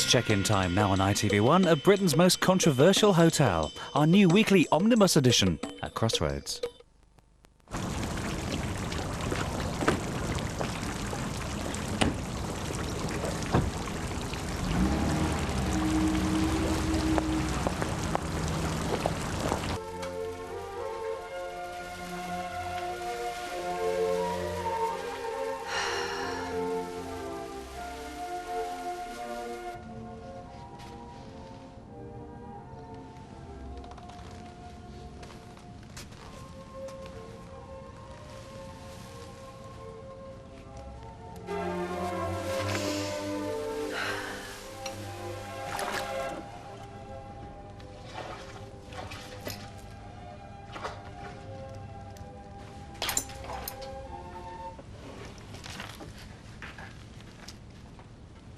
It's check-in time now on ITV1 at Britain's most controversial hotel, our new weekly omnibus edition at Crossroads.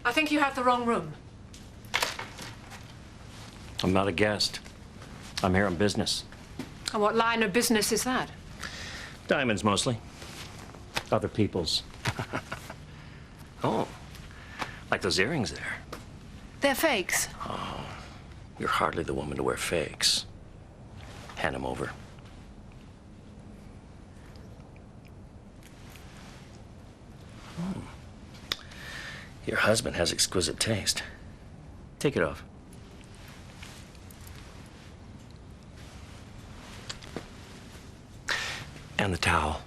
I think you have the wrong room. I'm not a guest. I'm here on business. And what line of business is that? Diamonds, mostly. Other people's. Oh, like those earrings there. They're fakes. Oh, you're hardly the woman to wear fakes. Hand them over. Oh. Your husband has exquisite taste. Take it off. And the towel.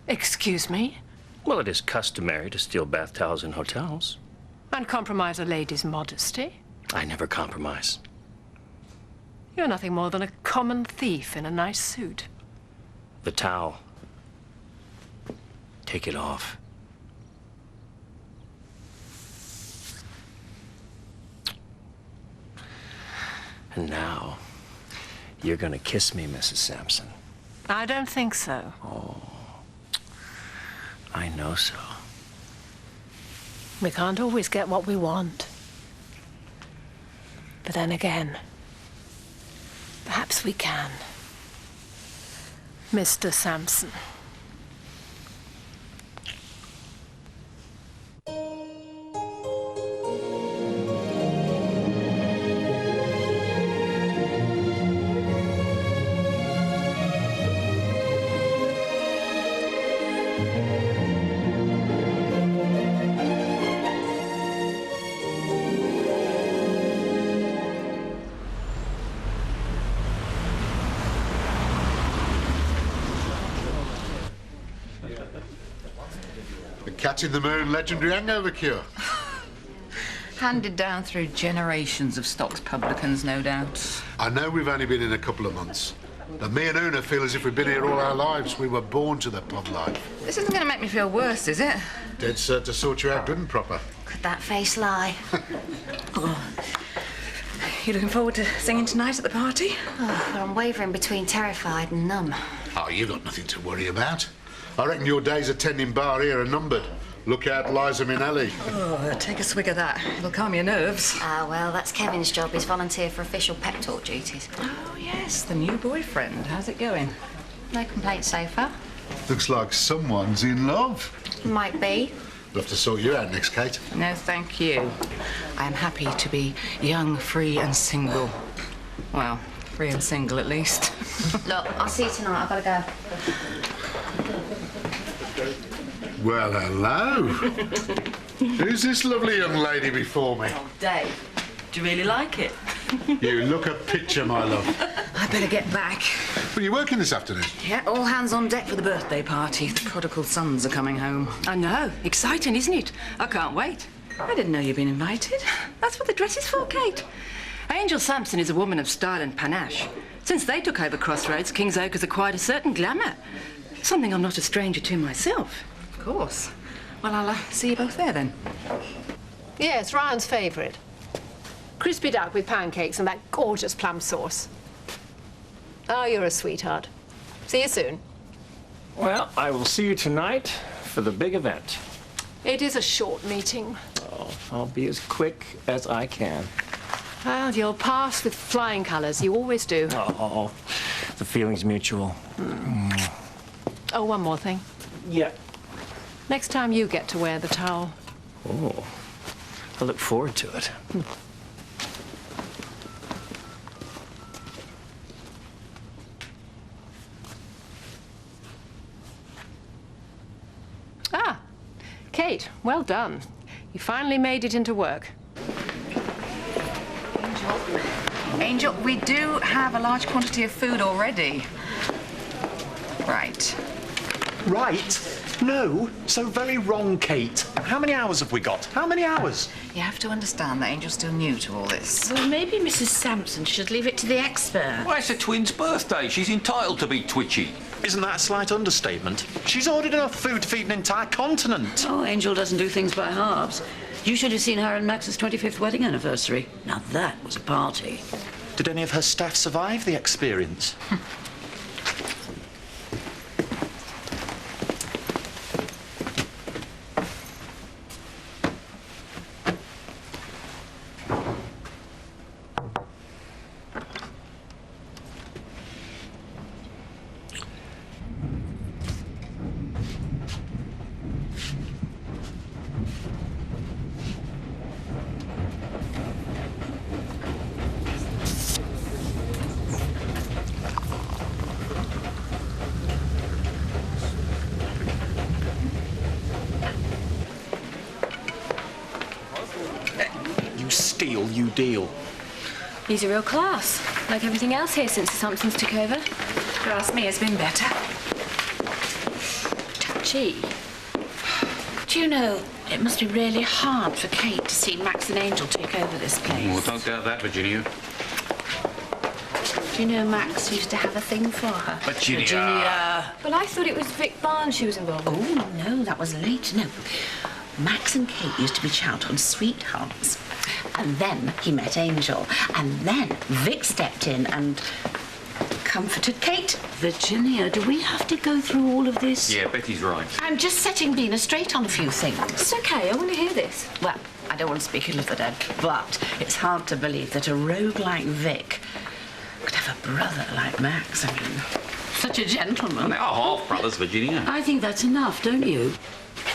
Excuse me? Well, it is customary to steal bath towels in hotels. And compromise a lady's modesty? I never compromise. You're nothing more than a common thief in a nice suit. The towel. Take it off. And now, you're gonna kiss me, Mrs. Sampson. I don't think so. Oh, I know so. We can't always get what we want. But then again, perhaps we can. Mr. Sampson. The Catching the Moon legendary hangover cure. Handed down through generations of stocks publicans, no doubt. I know we've only been in a couple of months, but me and Una feel as if we've been here all our lives. We were born to the pub life. This isn't going to make me feel worse, is it? Dead cert to sort you out good and proper. Could that face lie? Oh. You looking forward to singing tonight at the party? Oh, I'm wavering between terrified and numb. Oh, you got nothing to worry about. I reckon your days attending bar here are numbered. Look out, Liza Minnelli. Oh, take a swig of that. It'll calm your nerves. Ah, well, that's Kevin's job. He's volunteer for official pep talk duties. Oh, yes, the new boyfriend. How's it going? No complaints so far. Looks like someone's in love. Might be. We'll have to sort you out next, Kate. No, thank you. I am happy to be young, free and single. Well, free and single at least. Look, I'll see you tonight. I've got to go. Well, hello. Who's this lovely young lady before me? Oh, Dave, do you really like it? You look a picture, my love. I better get back. Are you working this afternoon? Yeah, all hands on deck for the birthday party. The prodigal sons are coming home. I know. Exciting, isn't it? I can't wait. I didn't know you'd been invited. That's what the dress is for, Kate. Angel Sampson is a woman of style and panache. Since they took over Crossroads, King's Oak has acquired a certain glamour. Something I'm not a stranger to myself. Of course. Well, I'll see you both there then. Yes, Ryan's favourite. Crispy duck with pancakes and that gorgeous plum sauce. Oh, you're a sweetheart. See you soon. Well, I will see you tonight for the big event. It is a short meeting. Oh, I'll be as quick as I can. Well, you'll pass with flying colours. You always do. Oh, the feeling's mutual. Oh, one more thing. Yeah. Next time you get to wear the towel. Oh, I look forward to it. Ah, Kate, well done. You finally made it into work. Angel, we do have a large quantity of food already. Right. Right? No, so very wrong, Kate. How many hours have we got? How many hours? You have to understand that Angel's still new to all this. Well, maybe Mrs. Sampson should leave it to the expert. Well, it's a twin's birthday. She's entitled to be twitchy. Isn't that a slight understatement? She's ordered enough food to feed an entire continent. Oh, Angel doesn't do things by halves. You should have seen her and Max's 25th wedding anniversary. Now that was a party. Did any of her staff survive the experience? Steal, you deal. He's a real class, like everything else here since the Sampsons took over. Trust me, it's been better. Touchy. Do you know, it must be really hard for Kate to see Max and Angel take over this place. Well, don't doubt that, Virginia. Do you know Max used to have a thing for her? Virginia! Well, I thought it was Vic Barnes she was involved with. Oh, no, that was late. No. Max and Kate used to be Charlton sweethearts. And then he met Angel. And then Vic stepped in and comforted Kate. Virginia, do we have to go through all of this? Yeah, Betty's right. I'm just setting Bina straight on a few things. It's okay, I want to hear this. Well, I don't want to speak ill of the dead, but it's hard to believe that a rogue like Vic could have a brother like Max. I mean, such a gentleman. They are half brothers, Virginia. I think that's enough, don't you?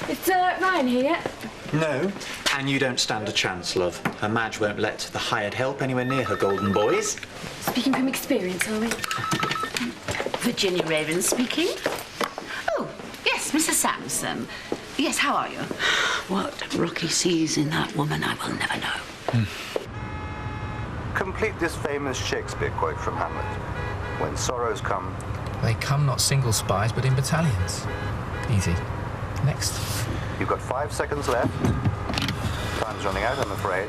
Is Ryan here yet? No, and you don't stand a chance, love. Her Madge won't let the hired help anywhere near her golden boys. Speaking from experience, are we? Virginia Raven speaking. Oh, yes, Mrs. Sampson. Yes, how are you? What Rocky sees in that woman, I will never know. Complete this famous Shakespeare quote from Hamlet. When sorrows come... They come not single spies, but in battalions. Easy. Next. You've got 5 seconds left. Time's running out, I'm afraid.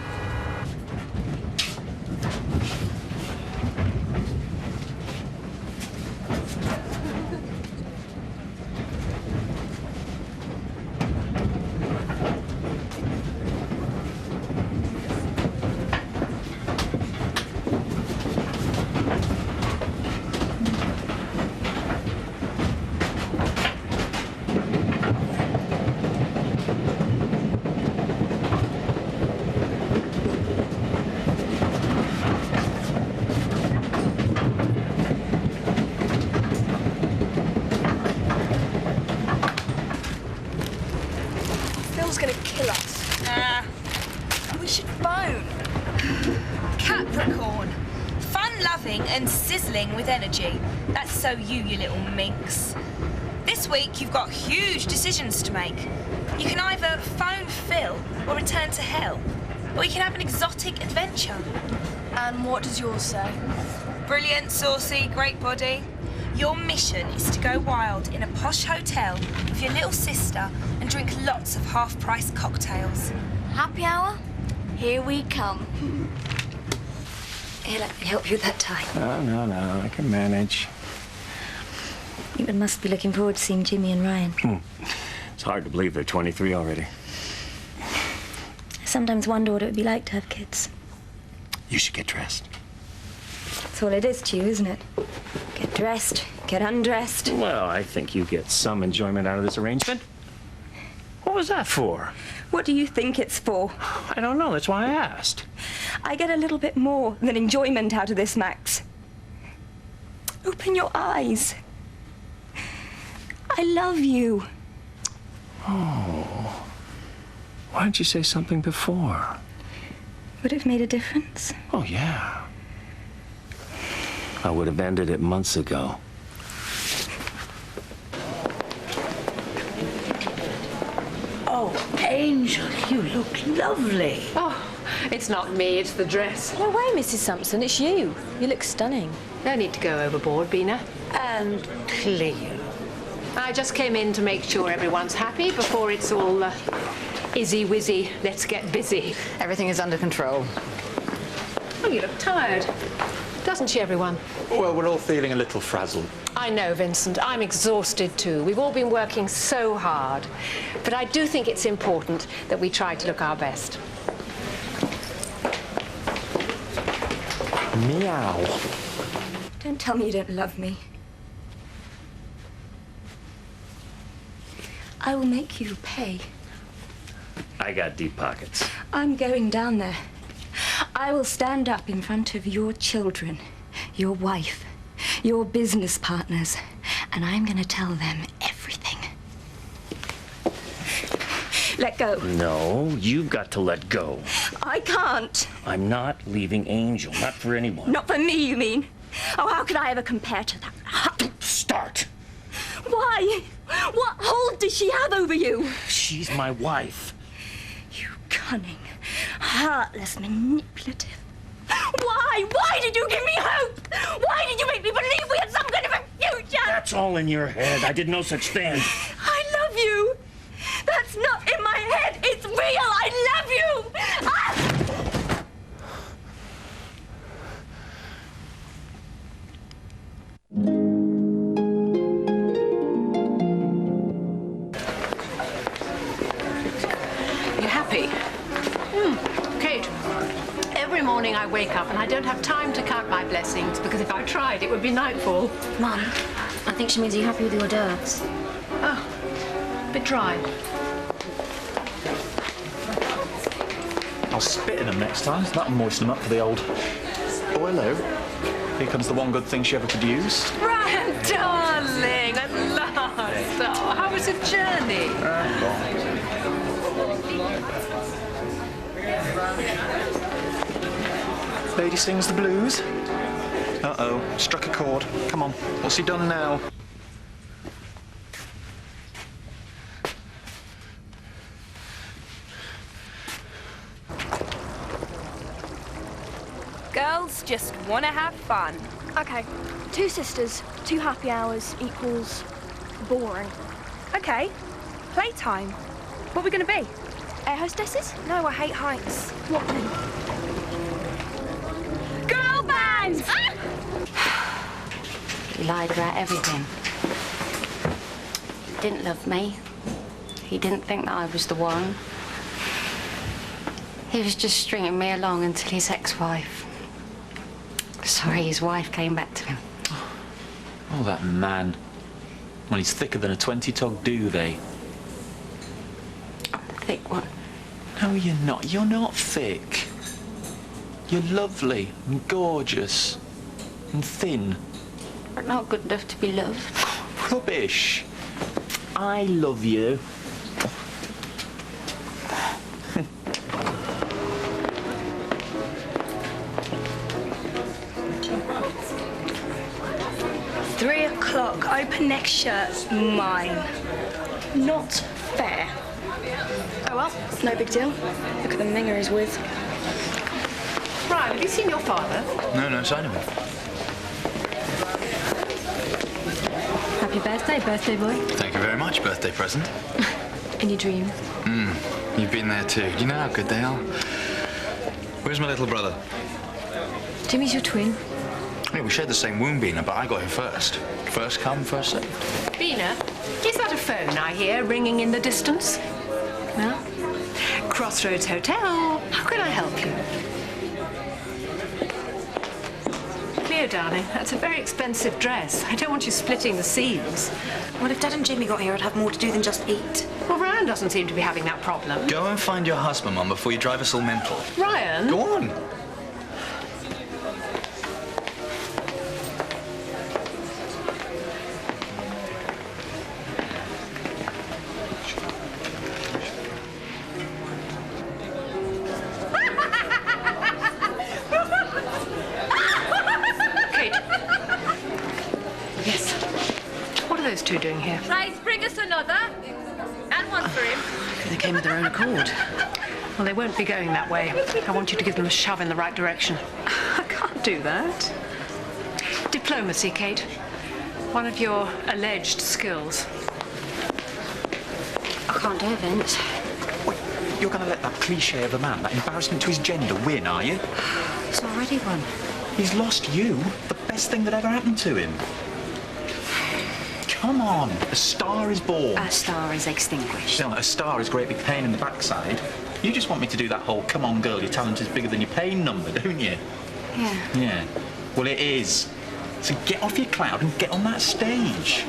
Phil's gonna kill us. Nah. We should phone. Capricorn. Fun-loving and sizzling with energy. That's so you little minx. This week you've got huge decisions to make. You can either phone Phil or return to hell. Or you can have an exotic adventure. And what does yours say? Brilliant, saucy, great body. Your mission is to go wild in a posh hotel with your little sister and drink lots of half-price cocktails. Happy hour? Here we come. Here, let me help you with that tie. No, I can manage. You must be looking forward to seeing Jimmy and Ryan. It's hard to believe they're 23 already. I sometimes wonder what it would be like to have kids. You should get dressed. That's all it is to you, isn't it? Get dressed, get undressed. Well, I think you get some enjoyment out of this arrangement. What was that for? What do you think it's for? I don't know, that's why I asked. I get a little bit more than enjoyment out of this, Max. Open your eyes. I love you. Oh. Why didn't you say something before? Would it have made a difference? Oh, yeah. I would have ended it months ago. Oh, Angel, you look lovely. Oh, it's not me, it's the dress. No way, Mrs. Sampson, it's you. You look stunning. No need to go overboard, Bina. And clean. I just came in to make sure everyone's happy before it's all izzy-wizzy, let's get busy. Everything is under control. Oh, you look tired. Doesn't she, everyone? Well, we're all feeling a little frazzled. I know, Vincent. I'm exhausted too. We've all been working so hard. But I do think it's important that we try to look our best. Meow. Don't tell me you don't love me. I will make you pay. I got deep pockets. I'm going down there. I will stand up in front of your children, your wife, your business partners, and I'm going to tell them everything. Let go. No, you've got to let go. I can't. I'm not leaving Angel, not for anyone. Not for me, you mean? Oh, how could I ever compare to that? Start. Why? What hold does she have over you? She's my wife. You cunning, heartless, manipulative. Why? Why did you give me hope? Why did you make me believe we had some kind of a future? That's all in your head. I did no such thing. I love you. That's not in my head. It's real. I love you. You happy? Kate, every morning I wake up and I don't have time to count my blessings because if I tried, it would be nightfall. Mum, I think she means are you happy with your hors d'oeuvres? Oh, a bit dry. I'll spit in them next time. That'll moisten them up for the old... Oh, hello. Here comes the one good thing she ever could use. Brian, darling, at last. Oh, how was the journey? Lady sings the blues. Uh-oh, struck a chord. Come on, what's he done now? Girls just want to have fun. Okay, 2 sisters, 2 happy hours equals boring. Okay, playtime. What are we going to be? Air hostesses? No, I hate heights. What then? Girl bands! He lied about everything. He didn't love me. He didn't think that I was the one. He was just stringing me along until his ex-wife. Sorry, his wife came back to him. Oh, that man. Well, he's thicker than a 20-tog duvet. I'm the thick one. No, you're not. You're not thick. You're lovely and gorgeous and thin. But not good enough to be loved. Rubbish. I love you. Open neck shirt, mine. Not fair. Oh well, no big deal. Look at the minger he's with. Brian, have you seen your father? No sign of him. Happy birthday, birthday boy. Thank you very much, birthday present. In your dreams. You've been there too. You know how good they are. Where's my little brother? Jimmy's your twin. Hey, we shared the same womb, Bina, but I got him first. First come, first served. Bina, is that a phone I hear ringing in the distance? No? Crossroads Hotel. How can I help you? Cleo, darling, that's a very expensive dress. I don't want you splitting the seams. Well, if Dad and Jimmy got here, I'd have more to do than just eat. Well, Ryan doesn't seem to be having that problem. Go and find your husband, Mum, before you drive us all mental. Ryan? Go on. two doing here? Please bring us another. And one for him. They came of their own accord. Well, they won't be going that way. I want you to give them a shove in the right direction. I can't do that. Diplomacy, Kate. One of your alleged skills. I can't do it, Vince. Wait, you're going to let that cliché of a man, that embarrassment to his gender, win, are you? He's already won. He's lost you, the best thing that ever happened to him. Come on, a star is born. A star is extinguished. No, a star is a great big pain in the backside. You just want me to do that whole, come on, girl, your talent is bigger than your pain number, don't you? Yeah. Yeah. Well, it is. So get off your cloud and get on that stage.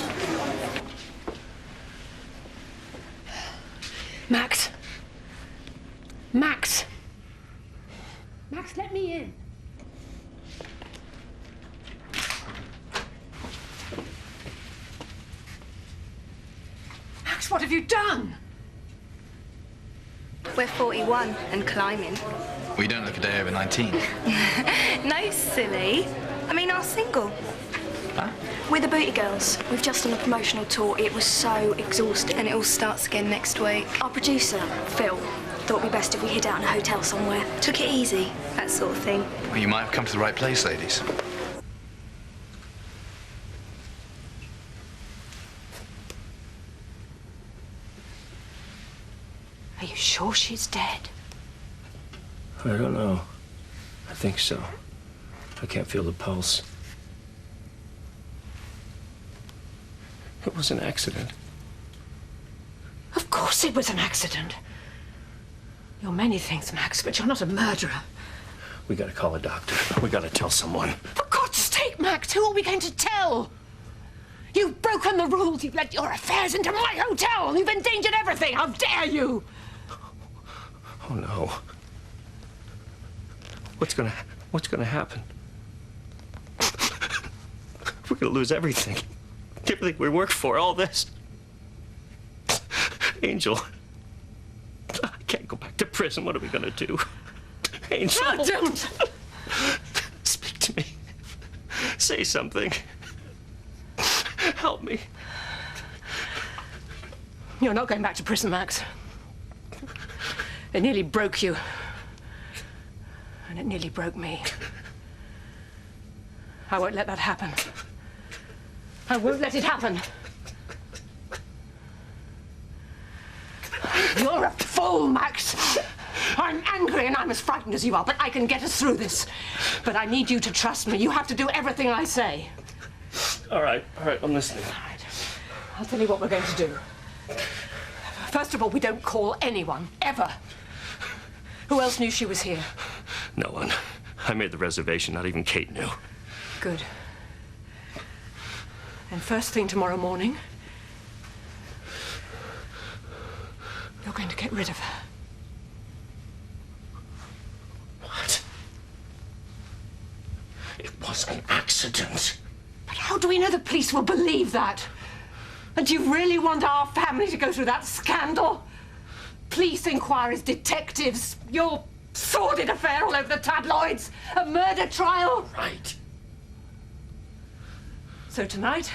Max. Max. Max, let me in. Max, what have you done? We're 41 and climbing. We don't look a day over 19. No, silly. I mean, our single. Huh? We're the Booty Girls. We've just done a promotional tour. It was so exhausting. And it all starts again next week. Our producer, Phil, thought it'd be best if we hid out in a hotel somewhere. Took it easy, that sort of thing. Well, you might have come to the right place, ladies. Are you sure she's dead? I don't know. I think so. I can't feel the pulse. It was an accident. Of course it was an accident. You're many things, Max, but you're not a murderer. We gotta call a doctor. We gotta tell someone. For God's sake, Max, who are we going to tell? You've broken the rules. You've let your affairs into my hotel. You've endangered everything. How dare you? Oh, no. What's gonna happen? We're gonna lose everything. Everything we worked for, all this. Angel. I can't go back to prison. What are we gonna do? Angel. No, don't. Speak to me. Say something. Help me. You're not going back to prison, Max. It nearly broke you. And it nearly broke me. I won't let that happen. I won't let it happen. You're a fool, Max. I'm angry and I'm as frightened as you are, but I can get us through this. But I need you to trust me. You have to do everything I say. All right, I'm listening. All right. I'll tell you what we're going to do. First of all, we don't call anyone, ever. Who else knew she was here? No one. I made the reservation. Not even Kate knew. Good. And first thing tomorrow morning, you're going to get rid of her. What? It was an accident. But how do we know the police will believe that? And do you really want our family to go through that scandal? Police inquiries, detectives, your sordid affair all over the tabloids, a murder trial. Right. So tonight,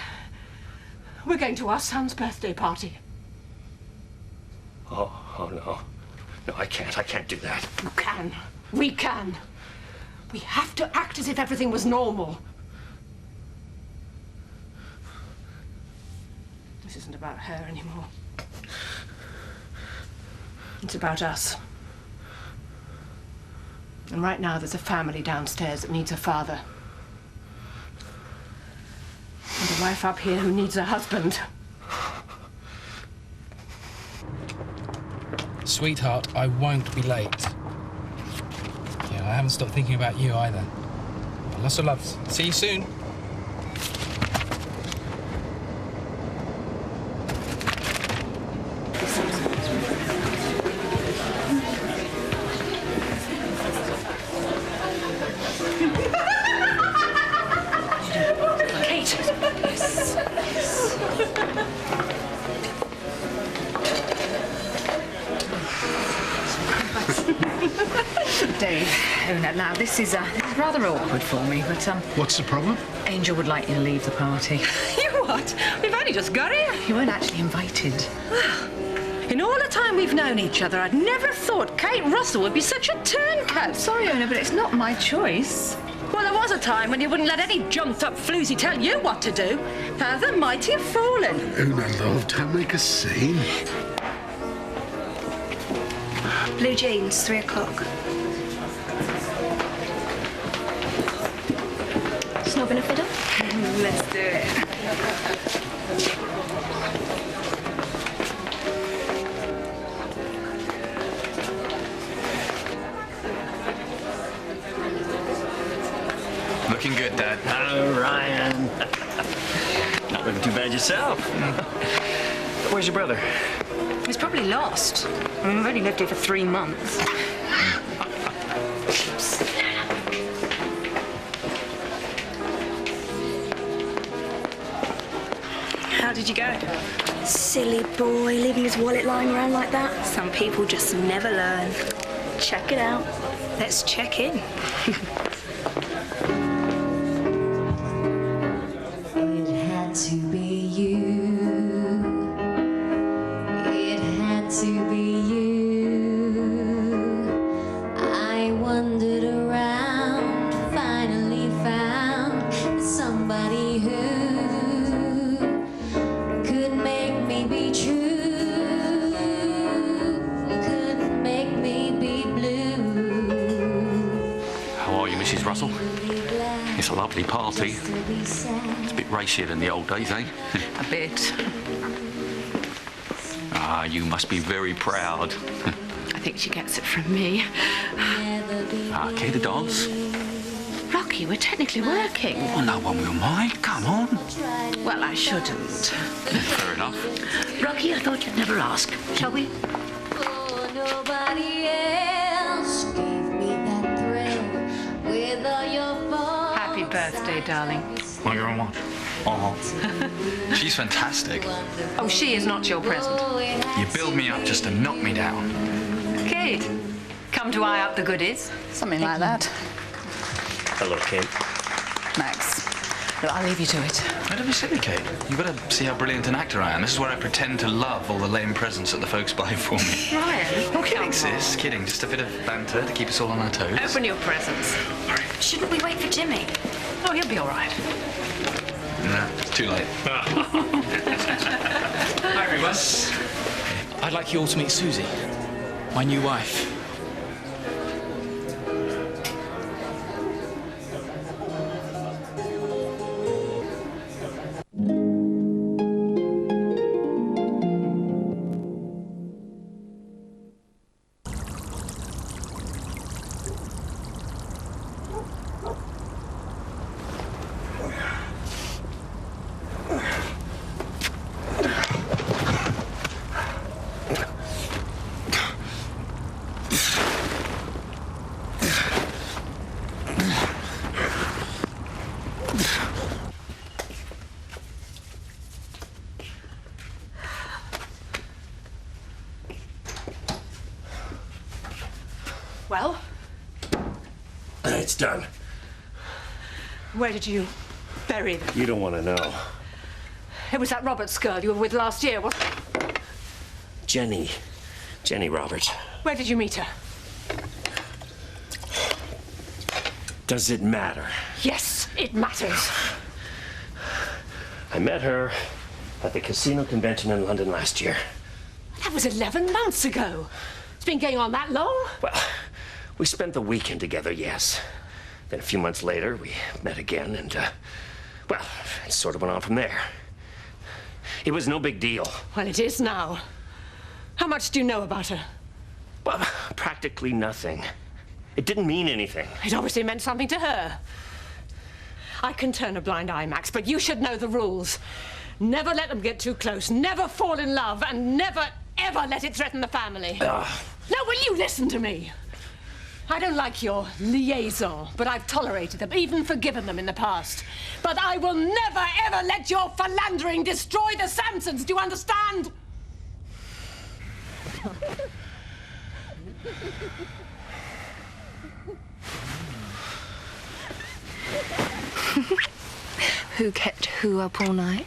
we're going to our son's birthday party. Oh, no. No, I can't do that. You can. We can. We have to act as if everything was normal. This isn't about her anymore. It's about us. And right now there's a family downstairs that needs a father. And a wife up here who needs a husband. Sweetheart, I won't be late. Yeah, I haven't stopped thinking about you either. Lots of love. See you soon. Dave, now this is rather awkward for me, but What's the problem? Angel would like you to leave the party. You what? What? We've only just got here. You weren't actually invited. In all the time we've known each other, I'd never thought Kate Russell would be such a turncoat. Sorry, Ona, but it's not my choice. Well, there was a time when you wouldn't let any jumped-up floozy tell you what to do. How the mighty have fallen. Una, love, don't make a scene. Blue jeans, 3 o'clock. It's not gonna fiddle? Let's do it. Looking good, Dad. Hello, Ryan. Not looking too bad yourself. Where's your brother? He's probably lost. I mean, we've only lived here for 3 months. How did you go? Silly boy, leaving his wallet lying around like that. Some people just never learn. Check it out. Let's check in. It had to be you. It had to be you. I wandered around, finally found somebody who could make me be true, could make me be blue. How are you, Mrs. Russell? It's a lovely party. It's a bit racier than the old days, eh? A bit. Ah, you must be very proud. I think she gets it from me. Care to dance? Rocky, we're technically working. Oh, no one will mind. Come on. Well, I shouldn't. Fair enough. Rocky, I thought you'd never ask. Shall we? Oh, nobody else gave me that thrill with all your faults. Happy birthday, darling. Want your own watch? Oh. She's fantastic. Oh, she is not your present. You build me up just to knock me down. Kate, come to eye up the goodies. Something like that. Hello, Kate. Max, look, I'll leave you to it. Don't be silly, Kate. You've got to see how brilliant an actor I am. This is where I pretend to love all the lame presents that the folks buy for me. Ryan. Oh, kidding, sis. Kidding. Just a bit of banter to keep us all on our toes. Open your presents. Shouldn't we wait for Jimmy? Oh, he'll be all right. No, it's too late. Hi, everyone. I'd like you all to meet Susie, my new wife. Well, It's done. where did you bury them? You don't want to know. It was that Roberts girl you were with last year, wasn't it? Jenny Roberts. Where did you meet her? Does it matter? Yes, it matters. I met her at the casino convention in London last year. That was 11 months ago. It's been going on that long? Well, we spent the weekend together, yes. Then a few months later, we met again, and, well, it sort of went on from there. It was no big deal. Well, it is now. How much do you know about her? Well, practically nothing. It didn't mean anything. It obviously meant something to her. I can turn a blind eye, Max, but you should know the rules. Never let them get too close, never fall in love, and never, ever let it threaten the family. Now, will you listen to me? I don't like your liaison, but I've tolerated them, even forgiven them in the past. But I will never, ever let your philandering destroy the Sampsons. Do you understand? Who kept who up all night?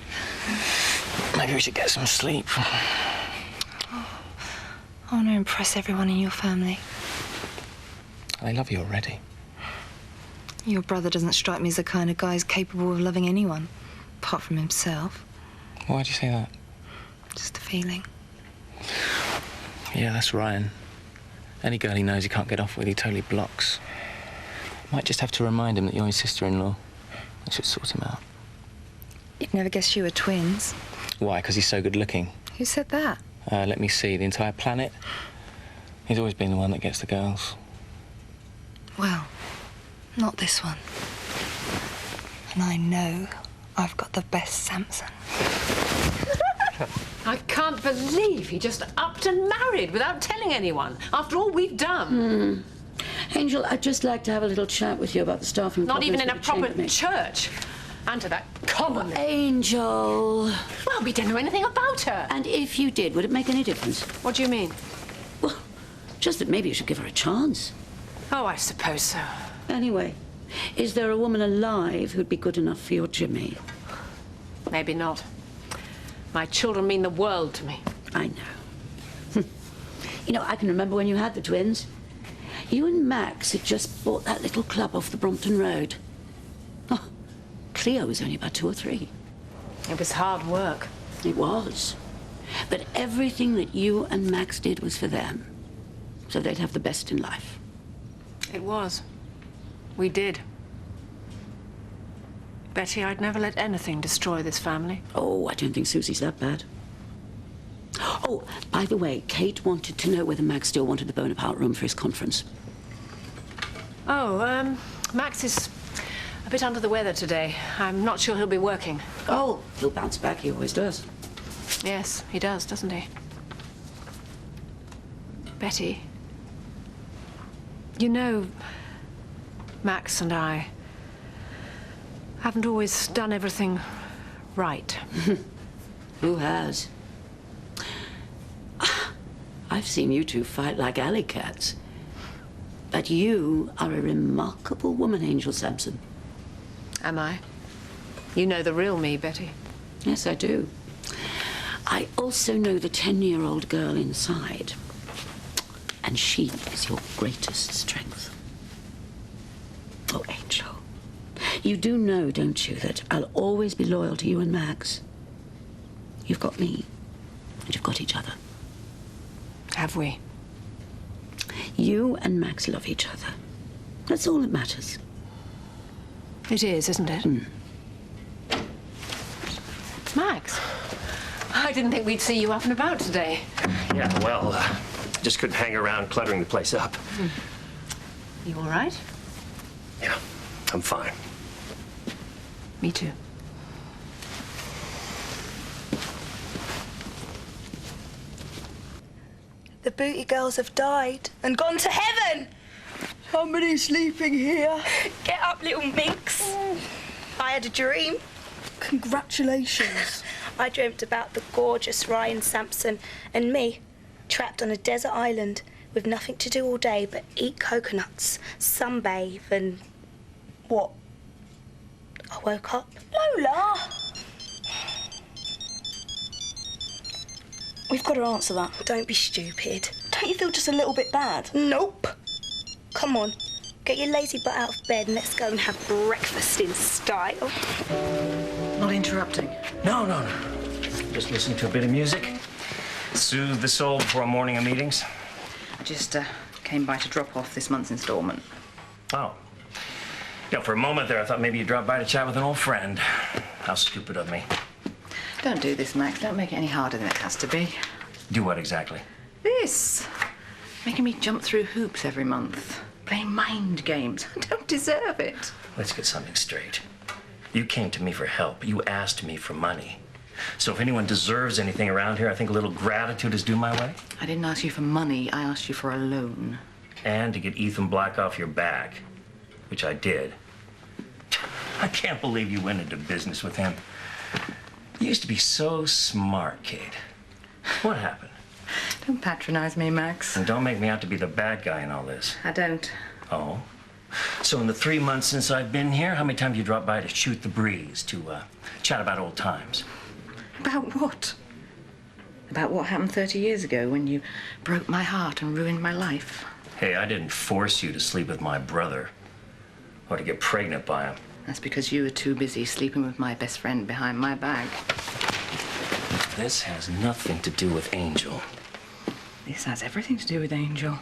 Maybe we should get some sleep. I want to impress everyone in your family. They love you already. Your brother doesn't strike me as the kind of guy who's capable of loving anyone, apart from himself. Why do you say that? Just a feeling. Yeah, that's Ryan. Any girl he knows he can't get off with, he totally blocks. Might just have to remind him that you're his sister-in-law. That should sort him out. You'd never guess you were twins. Why? Because he's so good-looking. Who said that? Let me see. The entire planet. He's always been the one that gets the girls. Well, not this one. And I know I've got the best Samson. I can't believe he just upped and married without telling anyone, after all we've done. Angel, I'd just like to have a little chat with you about the staffing Not problems even in a with the proper chambermaid. church. And to that common... Angel. Well, we don't know anything about her. And if you did, would it make any difference? What do you mean? Well, just that maybe you should give her a chance. Oh, I suppose so. Anyway, is there a woman alive who'd be good enough for your Jimmy? Maybe not. My children mean the world to me. I know. You know, I can remember when you had the twins. You and Max had just bought that little club off the Brompton Road. Oh, Cleo was only about 2 or 3. It was hard work. It was. But everything that you and Max did was for them. So they'd have the best in life. It was. We did. Betty, I'd never let anything destroy this family. Oh, I don't think Susie's that bad. Oh, by the way, Kate wanted to know whether Max still wanted the Bonaparte room for his conference. Oh, Max is a bit under the weather today. I'm not sure he'll be working. Oh, he'll bounce back. He always does. Yes, he does, doesn't he? Betty, you know, Max and I haven't always done everything right. Who has? I've seen you two fight like alley cats. But you are a remarkable woman, Angel Sampson. Am I? You know the real me, Betty. Yes, I do. I also know the 10-year-old girl inside. And she is your greatest strength. Oh, Angel. You do know, don't you, that I'll always be loyal to you and Max. You've got me, and you've got each other. Have we? You and Max love each other. That's all that matters. It is, isn't it? Max, I didn't think we'd see you up and about today. Yeah, well, just couldn't hang around cluttering the place up. You all right? Yeah, I'm fine. Me too. The booty girls have died and gone to heaven. Somebody's sleeping here. Get up, little minx. I had a dream. Congratulations. I dreamt about the gorgeous Ryan Sampson and me, trapped on a desert island with nothing to do all day but eat coconuts, sunbathe, and... What? I woke up. Lola! We've got to answer that. Don't be stupid. Don't you feel just a little bit bad? Nope. Come on, get your lazy butt out of bed and let's go and have breakfast in style. Not interrupting. No. Just listening to a bit of music. Soothe the soul before a morning of meetings. Just came by to drop off this month's instalment. Oh. You know, for a moment there, I thought maybe you'd drop by to chat with an old friend. How stupid of me. Don't do this, Max. Don't make it any harder than it has to be. Do what exactly? This. Making me jump through hoops every month. Playing mind games. I don't deserve it. Let's get something straight. You came to me for help. You asked me for money. So if anyone deserves anything around here, I think a little gratitude is due my way. I didn't ask you for money. I asked you for a loan. And to get Ethan Black off your back, which I did. I can't believe you went into business with him. You used to be so smart, Kate. What happened? Don't patronize me, Max. And don't make me out to be the bad guy in all this. I don't. Oh? So in the 3 months since I've been here, how many times have you dropped by to shoot the breeze, to chat about old times? About what? About what happened 30 years ago when you broke my heart and ruined my life. Hey, I didn't force you to sleep with my brother or to get pregnant by him. That's because you were too busy sleeping with my best friend behind my back. This has nothing to do with Angel. This has everything to do with Angel.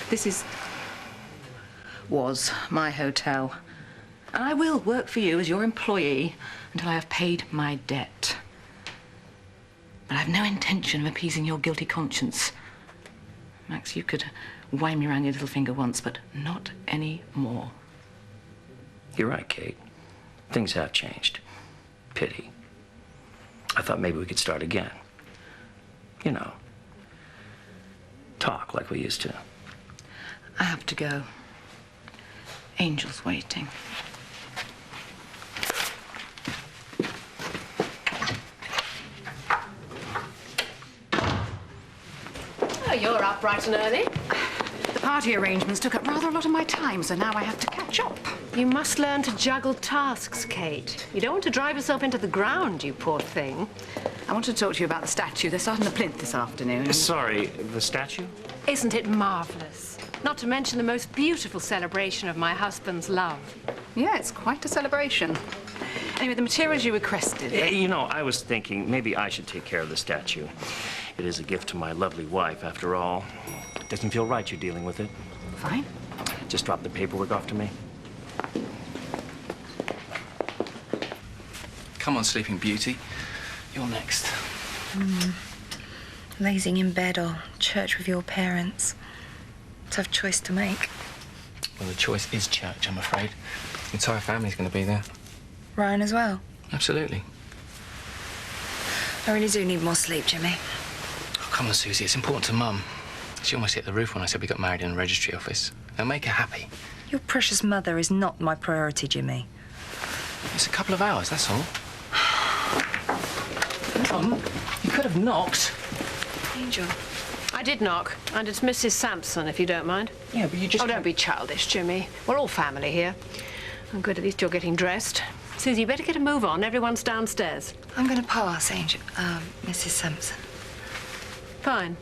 This was my hotel. And I will work for you as your employee until I have paid my debt. But I have no intention of appeasing your guilty conscience. Max, you could wind me around your little finger once, but not any more. You're right, Kate. Things have changed. Pity. I thought maybe we could start again. You know, talk like we used to. I have to go. Angel's waiting. Oh, you're up bright and early. The party arrangements took up rather a lot of my time, so now I have to catch up. You must learn to juggle tasks, Kate. You don't want to drive yourself into the ground, you poor thing. I want to talk to you about the statue. They're starting the plinth this afternoon. Sorry, the statue? Isn't it marvellous? Not to mention the most beautiful celebration of my husband's love. Yeah, it's quite a celebration. Anyway, the materials you requested. You know, I was thinking maybe I should take care of the statue. It is a gift to my lovely wife, after all. It doesn't feel right you're dealing with it. Fine. Just drop the paperwork off to me. Come on, Sleeping Beauty. You're next. Lazing in bed or church with your parents. Tough choice to make. Well, the choice is church, I'm afraid. The entire family's going to be there. Ryan as well. Absolutely. I really do need more sleep, Jimmy. Oh, come on, Susie. It's important to Mum. She almost hit the roof when I said we got married in the registry office. It'll make her happy. Your precious mother is not my priority, Jimmy. It's a couple of hours, that's all. Mum, you could have knocked. Angel. I did knock, and it's Mrs. Sampson, if you don't mind. Yeah, but you just... Oh, don't be childish, Jimmy. We're all family here. Oh, good, at least you're getting dressed. Susie, you better get a move on. Everyone's downstairs. I'm going to pass, Angel. Mrs. Sampson. Fine.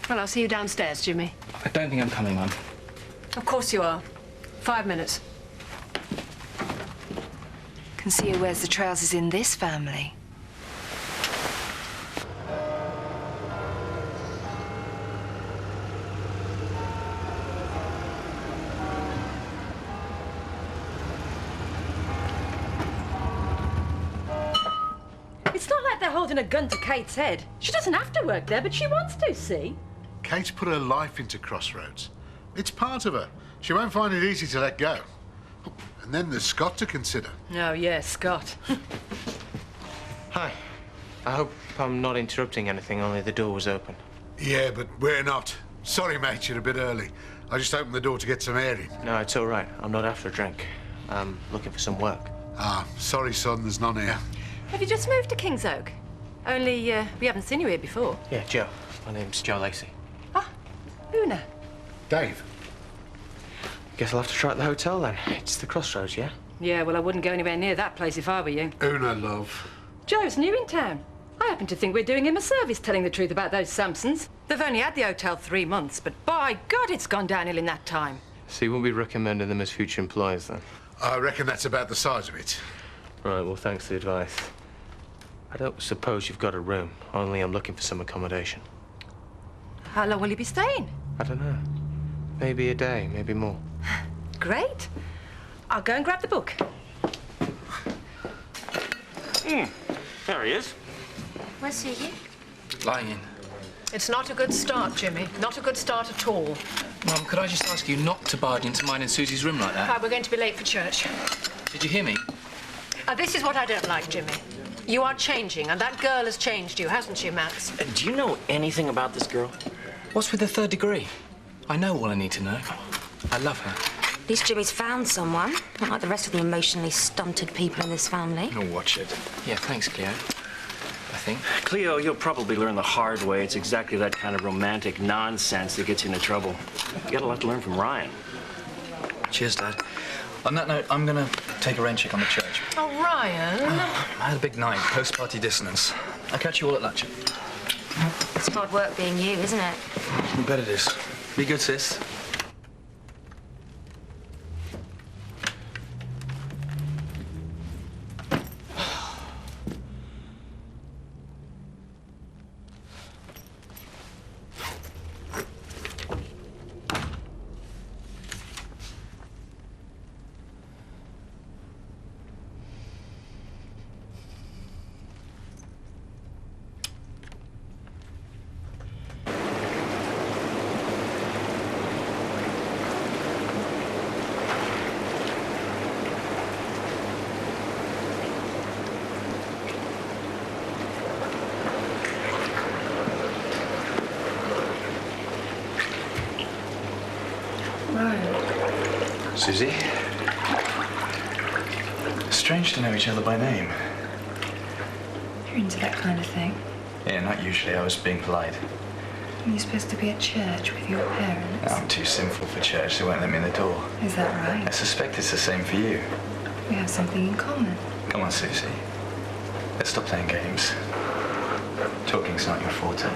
Well, I'll see you downstairs, Jimmy. I don't think I'm coming, Mum. Of course you are. 5 minutes. Can see who wears the trousers in this family. It's not like they're holding a gun to Kate's head. She doesn't have to work there, but she wants to, see? Kate's put her life into Crossroads. It's part of her. She won't find it easy to let go. And then there's Scott to consider. Oh, yes, Scott. Hi. I hope I'm not interrupting anything, only the door was open. Yeah, but we're not. Sorry, mate, you're a bit early. I just opened the door to get some air in. No, it's all right. I'm not after a drink. I'm looking for some work. Ah, sorry, son, there's none here. Have you just moved to King's Oak? Only, we haven't seen you here before. Yeah, Joe. My name's Joe Lacey. Una. Dave. Guess I'll have to try at the hotel then. It's the Crossroads, yeah? Yeah, well, I wouldn't go anywhere near that place if I were you. Una, love. Joe's new in town. I happen to think we're doing him a service telling the truth about those Sampsons. They've only had the hotel 3 months, but by God, it's gone downhill in that time. So you won't be recommending them as future employers then? I reckon that's about the size of it. Right, well, thanks for the advice. I don't suppose you've got a room, only I'm looking for some accommodation. How long will you be staying? I don't know. Maybe a day, maybe more. Great. I'll go and grab the book. There he is. Where's Susie? Lying in. It's not a good start, Jimmy. Not a good start at all. Mum, could I just ask you not to barge into mine and Susie's room like that? We're going to be late for church. Did you hear me? This is what I don't like, Jimmy. You are changing, and that girl has changed you, hasn't she, Max? Do you know anything about this girl? What's with the third degree? I know all I need to know. I love her. At least Jimmy's found someone, not like the rest of the emotionally stunted people in this family. I'll watch it. Yeah, thanks, Cleo. I think. Cleo, you'll probably learn the hard way. It's exactly that kind of romantic nonsense that gets you into trouble. You got a lot to learn from Ryan. Cheers, Dad. On that note, I'm gonna take a rain check on the church. Oh, Ryan. I had a big night, post-party dissonance. I'll catch you all at lunch. It's hard work being you, isn't it? You bet it is. Be good, sis. Susie. Strange to know each other by name. You're into that kind of thing. Yeah, not usually. I was being polite. You're supposed to be at church with your parents. I'm too sinful for church. They won't let me in the door. Is that right? I suspect it's the same for you. We have something in common. Come on, Susie. Let's stop playing games. Talking's not your forte.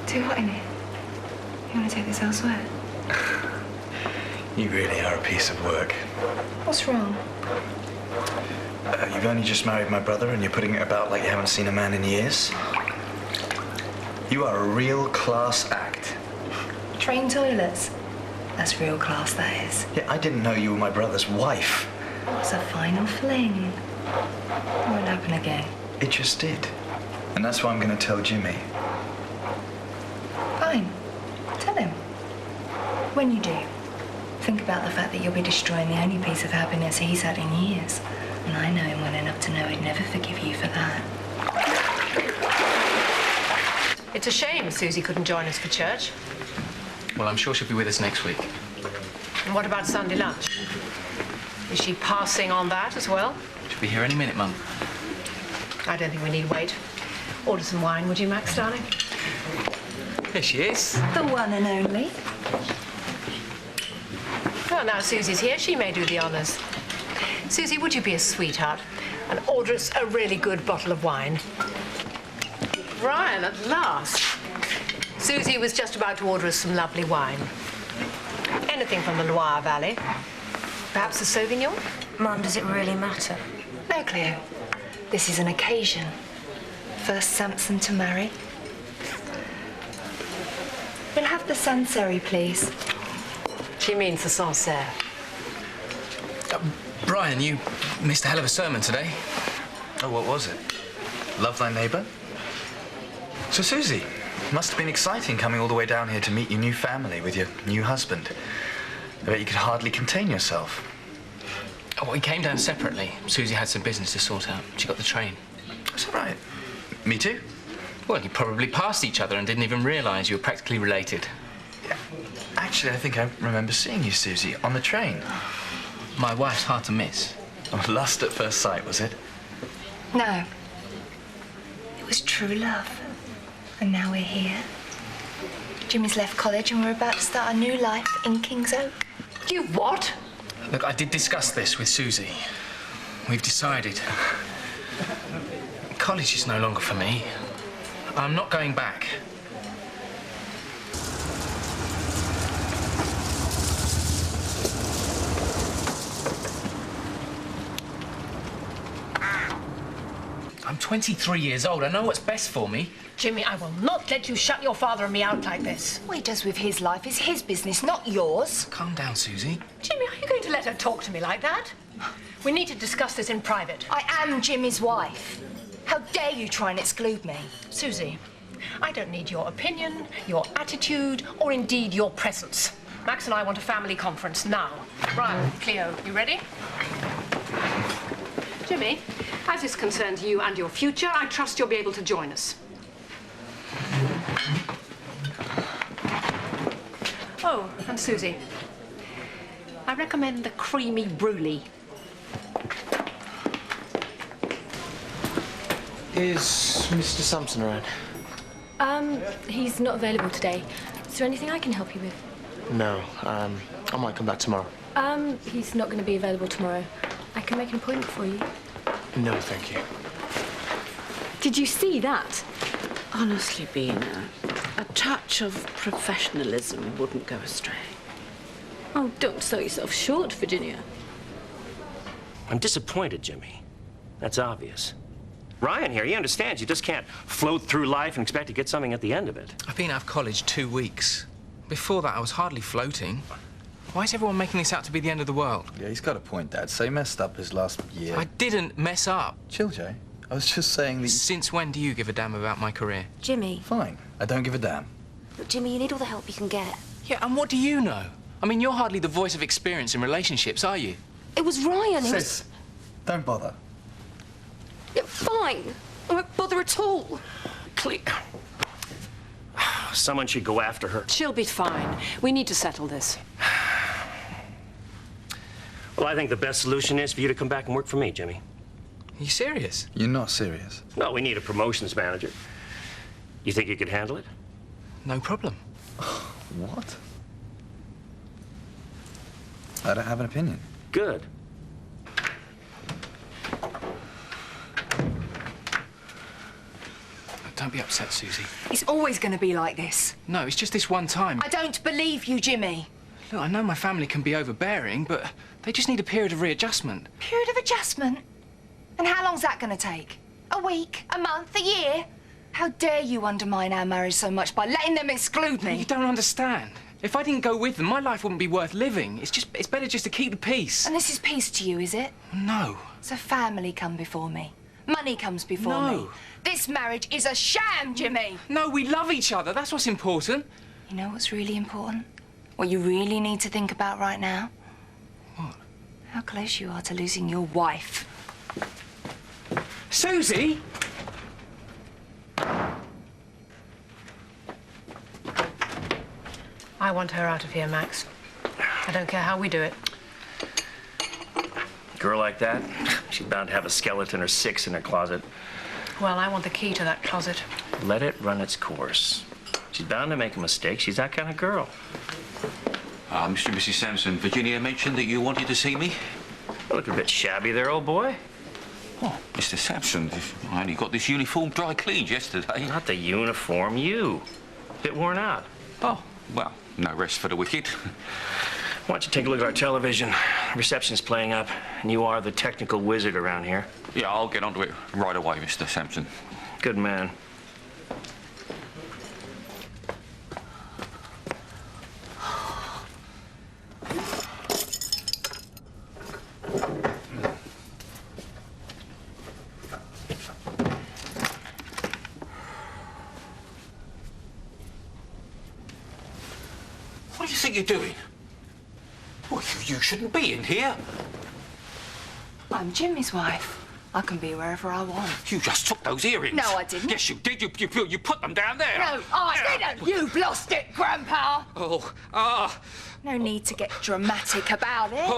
Too hot in here. You want to take this elsewhere? You really are a piece of work. What's wrong? You've only just married my brother and you're putting it about like you haven't seen a man in years. You are a real class act. Train toilets. That's real class, that is. Yeah, I didn't know you were my brother's wife. It was a final fling. It won't happen again. It just did. And that's why I'm going to tell Jimmy. Fine. Tell him. When you do, think about the fact that you'll be destroying the only piece of happiness he's had in years. And I know him well enough to know he'd never forgive you for that. It's a shame Susie couldn't join us for church. Well, I'm sure she'll be with us next week. And what about Sunday lunch? Is she passing on that as well? She'll be here any minute, Mum. I don't think we need wait. Order some wine, would you, Max, darling? Here she is. The one and only. Well, now Susie's here, she may do the honours. Susie, would you be a sweetheart and order us a really good bottle of wine? Ryan, at last. Susie was just about to order us some lovely wine. Anything from the Loire Valley. Perhaps a Sauvignon? Mum, does it really matter? No, Cleo. This is an occasion. First Samson to marry. We'll have the Sancerre, please. She means the Sancerre. Brian, you missed a hell of a sermon today. Oh, what was it? Love thy neighbour? So, Susie, must have been exciting coming all the way down here to meet your new family with your new husband. I bet you could hardly contain yourself. Oh, we came down separately. Susie had some business to sort out. She got the train. Is that right? Me too? Well, you probably passed each other and didn't even realise you were practically related. Yeah. Actually, I think I remember seeing you, Susie, on the train. My wife's hard to miss. Oh, lust at first sight, was it? No. It was true love. And now we're here. Jimmy's left college and we're about to start a new life in King's Oak. You what? Look, I did discuss this with Susie. We've decided. College is no longer for me. I'm not going back. I'm 23 years old. I know what's best for me. Jimmy, I will not let you shut your father and me out like this. What he does with his life is his business, not yours. Calm down, Susie. Jimmy, are you going to let her talk to me like that? We need to discuss this in private. I am Jimmy's wife. How dare you try and exclude me? Susie, I don't need your opinion, your attitude, or indeed your presence. Max and I want a family conference now. Brian, Cleo, you ready? Jimmy, as this concerns you and your future, I trust you'll be able to join us. Oh, and Susie, I recommend the creamy brulee. Is Mr. Sampson around? He's not available today. Is there anything I can help you with? No. I might come back tomorrow. He's not going to be available tomorrow. I can make an appointment for you. No, thank you. Did you see that? Honestly, Bina, a touch of professionalism wouldn't go astray. Oh, don't sell yourself short, Virginia. I'm disappointed, Jimmy. That's obvious. Ryan here, he understands. You just can't float through life and expect to get something at the end of it. I've been out of college 2 weeks. Before that, I was hardly floating. Why is everyone making this out to be the end of the world? Yeah, he's got a point, Dad. So he messed up his last year. I didn't mess up. Chill, Jay. I was just saying that... Since when do you give a damn about my career? Jimmy. Fine. I don't give a damn. Look, Jimmy, you need all the help you can get. Yeah, and what do you know? I mean, you're hardly the voice of experience in relationships, are you? It was Ryan. Sis, don't bother. Yeah, fine. I won't bother at all. Someone should go after her. She'll be fine. We need to settle this. Well, I think the best solution is for you to come back and work for me, Jimmy. Are you serious? You're not serious. Well, we need a promotions manager. You think you could handle it? No problem. What? I don't have an opinion. Good. Don't be upset, Susie. It's always going to be like this. No, it's just this one time. I don't believe you, Jimmy. Look, I know my family can be overbearing, but they just need a period of readjustment. Period of adjustment? And how long's that going to take? A week? A month? A year? How dare you undermine our marriage so much by letting them exclude me? You don't understand. If I didn't go with them, my life wouldn't be worth living. It's better just to keep the peace. And this is peace to you, is it? No. So family come before me. Money comes before me. This marriage is a sham, Jimmy. No, we love each other. That's what's important. You know what's really important? What you really need to think about right now? What? How close you are to losing your wife. Susie! I want her out of here, Max. I don't care how we do it. A girl like that, she's bound to have a skeleton or 6 in her closet. Well, I want the key to that closet. Let it run its course. She's bound to make a mistake. She's that kind of girl. Mr. and Mrs. Sampson, Virginia mentioned that you wanted to see me. You look a bit shabby there, old boy. Oh, Mr. Sampson, I only got this uniform dry cleaned yesterday. Not the uniform, you. Bit worn out. Oh, well, no rest for the wicked. Why don't you take a look at our television? The reception's playing up, and you are the technical wizard around here. Yeah, I'll get onto it right away, Mr. Sampson. Good man. What do you think you're doing? Well, you shouldn't be in here. I'm Jimmy's wife. I can be wherever I want. You just took those earrings. No, I didn't. Yes, you did. You put them down there. No, I didn't. You've lost it, Grandpa. Oh, No need to get dramatic about it.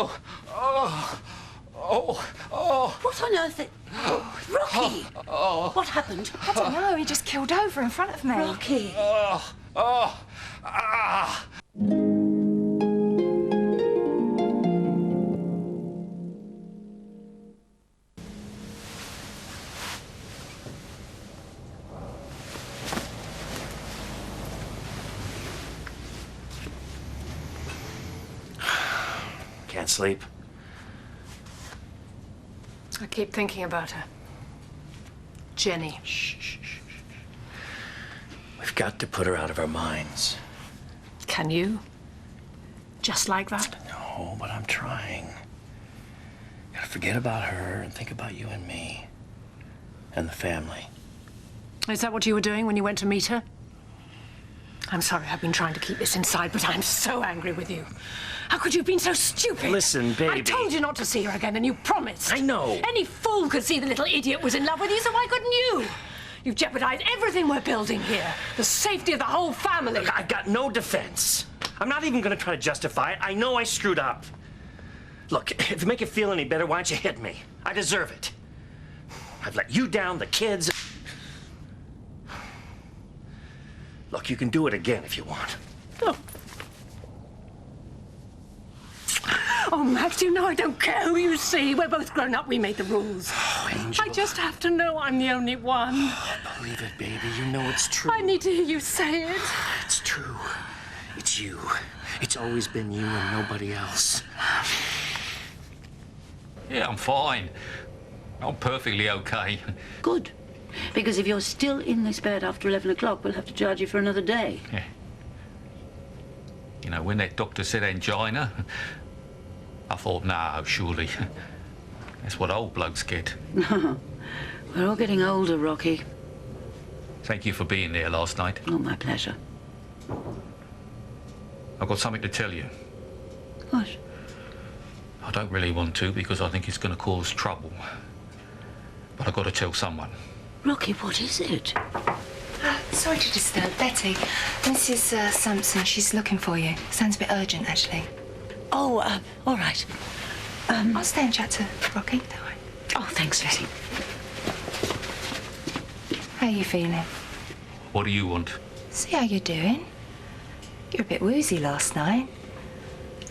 What on earth? Rocky! What happened? I don't know. He just killed over in front of me. Rocky! Can't sleep. I keep thinking about her. Jenny. Shh. We've got to put her out of our minds. Can you? Just like that? No, but I'm trying. Gotta forget about her and think about you and me. And the family. Is that what you were doing when you went to meet her? I'm sorry, I've been trying to keep this inside, but I'm so angry with you. How could you have been so stupid? Listen, baby. I told you not to see her again, and you promised. I know. Any fool could see the little idiot was in love with you, so why couldn't you? You've jeopardized everything we're building here. The safety of the whole family. Look, I've got no defense. I'm not even gonna try to justify it. I know I screwed up. Look, if you make it feel any better, why don't you hit me? I deserve it. I've let you down, the kids. Look, you can do it again if you want. Oh, Max, you know I don't care who you see. We're both grown up. We made the rules. Oh, Angel. I just have to know I'm the only one. Believe it, baby. You know it's true. I need to hear you say it. It's true. It's you. It's always been you and nobody else. Yeah, I'm fine. I'm perfectly okay. Good. Because if you're still in this bed after 11 o'clock, we'll have to charge you for another day. Yeah. You know, when that doctor said angina, I thought, no, surely. That's what old blokes get. No. We're all getting older, Rocky. Thank you for being there last night. Oh, my pleasure. I've got something to tell you. What? I don't really want to because I think it's going to cause trouble. But I've got to tell someone. Rocky, what is it? Sorry to disturb. Betty, Mrs. Sampson, she's looking for you. Sounds a bit urgent, actually. Oh, all right. I'll stay and chat to Rocky, don't worry. Oh, thanks, Betty. How are you feeling? What do you want? See how you're doing. You're a bit woozy last night.